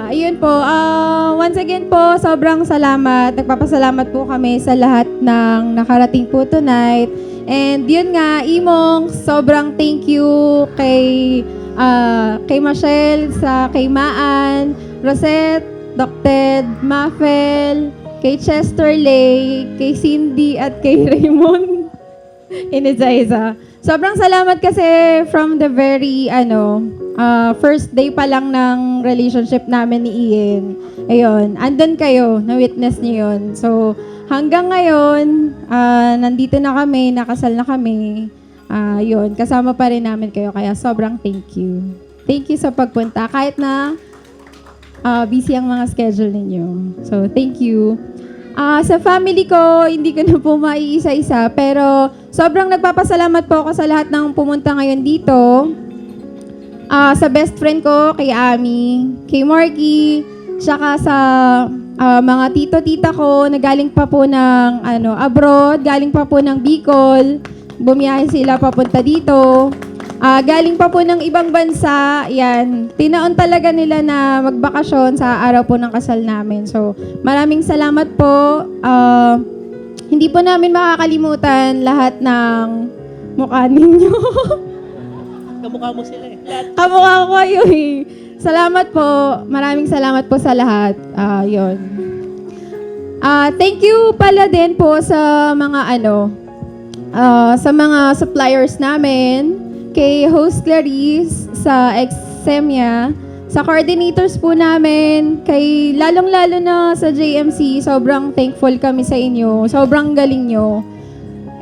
Ayun po, once again po, sobrang salamat. Nagpapasalamat po kami sa lahat ng nakarating po tonight. And yun nga, Imong, sobrang thank you kay Michelle, kay Maan, Rosette, Doc Ted, Mafel, kay Chester Lay, kay Cindy, at kay Raymond Inizaisa. Sobrang salamat kasi from the very, first day pa lang ng relationship namin ni Ian. Ayun, andun kayo, na-witness niyo yun. So, hanggang ngayon, nandito na kami, nakasal na kami. Yun, kasama pa rin namin kayo. Kaya sobrang thank you. Thank you sa pagpunta. Kahit na busy ang mga schedule ninyo. So, thank you. Sa family ko, hindi ko na po maiisa-isa. Pero, sobrang nagpapasalamat po ako sa lahat ng pumunta ngayon dito. Sa best friend ko, kay Ami, kay Marky, tsaka sa mga tito-tita ko na galing pa po ng abroad, galing pa po ng Bicol, bumiyahe sila papunta dito. Galing pa po ng ibang bansa, yan. Tinaon talaga nila na magbakasyon sa araw po ng kasal namin. So, maraming salamat po. Hindi po namin makakalimutan lahat ng mukha ninyo. Kamukha mo sila eh. Kamukha ko kayo eh. Salamat po. Maraming salamat po sa lahat. Yun. Thank you pala din po sa mga sa mga suppliers namin, kay Host Clarice sa Exemia, sa coordinators po namin, kay lalong-lalo na sa JMC, sobrang thankful kami sa inyo. Sobrang galing nyo.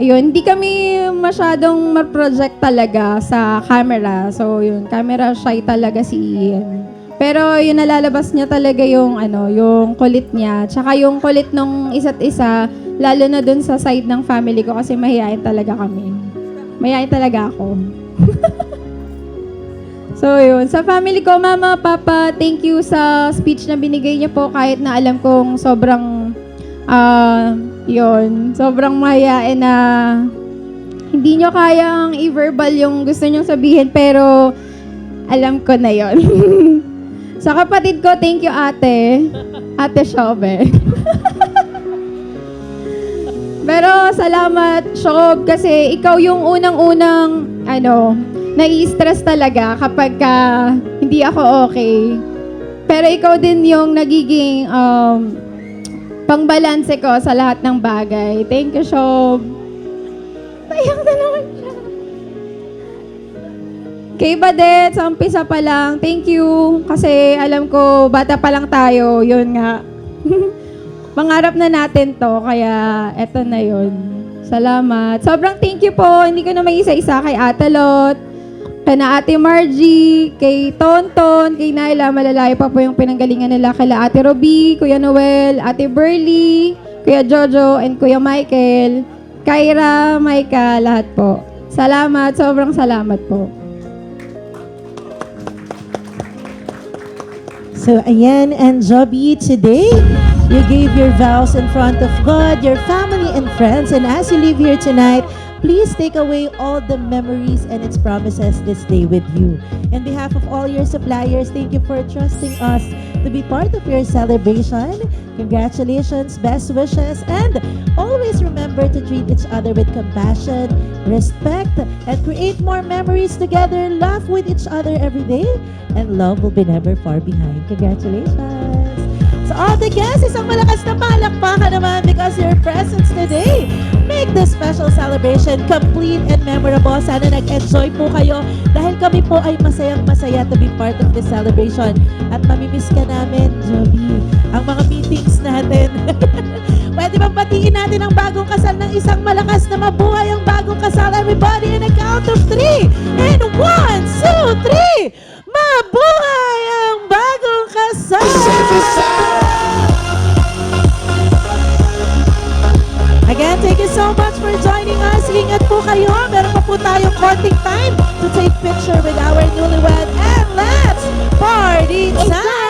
Ayun, hindi kami masyadong ma-project talaga sa camera. So, yun, camera shy talaga si Ian. Pero yung nalalabas niya talaga yung yung kulit niya. Tsaka yung kulit nung isa't isa, lalo na dun sa side ng family ko kasi mahihain talaga kami. Mahihain talaga ako. So yun, sa family ko, Mama, Papa, thank you sa speech na binigay niyo po kahit na alam kong sobrang sobrang mahihain na hindi nyo kayang i-verbal yung gusto nyong sabihin, pero alam ko na yon. Sa kapatid ko, thank you ate. Ate Shobe. Pero salamat, Shob, kasi ikaw yung unang-unang, nai-stress talaga kapag hindi ako okay. Pero ikaw din yung nagiging pangbalanse ko sa lahat ng bagay. Thank you, Shob. Tayak na naman siya. Kay Badet, sa umpisa pa lang, thank you. Kasi alam ko, bata pa lang tayo, yun nga. Pangarap na natin to, kaya eto na yun. Salamat. Sobrang thank you po. Hindi ko na may isa-isa kay Ate Lot, kay na Ate Margie, kay Tonton, kay Naila. Malalayo pa po yung pinanggalingan nila. Kay Ate Roby, Kuya Noel, Ate Burley, Kuya Jojo, and Kuya Michael. Kyra, Maika, lahat po. Salamat. Sobrang salamat po. So, ayan, and Joby, today, you gave your vows in front of God, your family, and friends. And as you leave here tonight, please take away all the memories and its promises this day with you. On behalf of all your suppliers, thank you for trusting us to be part of your celebration. Congratulations, best wishes, and always remember to treat each other with compassion, respect, and create more memories together. Laugh with each other every day, and love will be never far behind. Congratulations! So all the guests, isang malakas na palakpakan naman because your presence today make this special celebration complete and memorable. Sana nag-enjoy po kayo dahil kami po ay masayang-masaya to be part of this celebration. At mamimiss ka namin, Joby, ang mga meetings natin. Pwede bang batiin natin ang bagong kasal ng isang malakas na mabuhay ang bagong kasal? Everybody in a count of 3. And 1, 2, 3. Mabuhay ang bagong kasal! Again, thank you so much for joining us. Ingat po kayo. Meron pa po tayong konting time to take picture with our newlywed. And let's party time!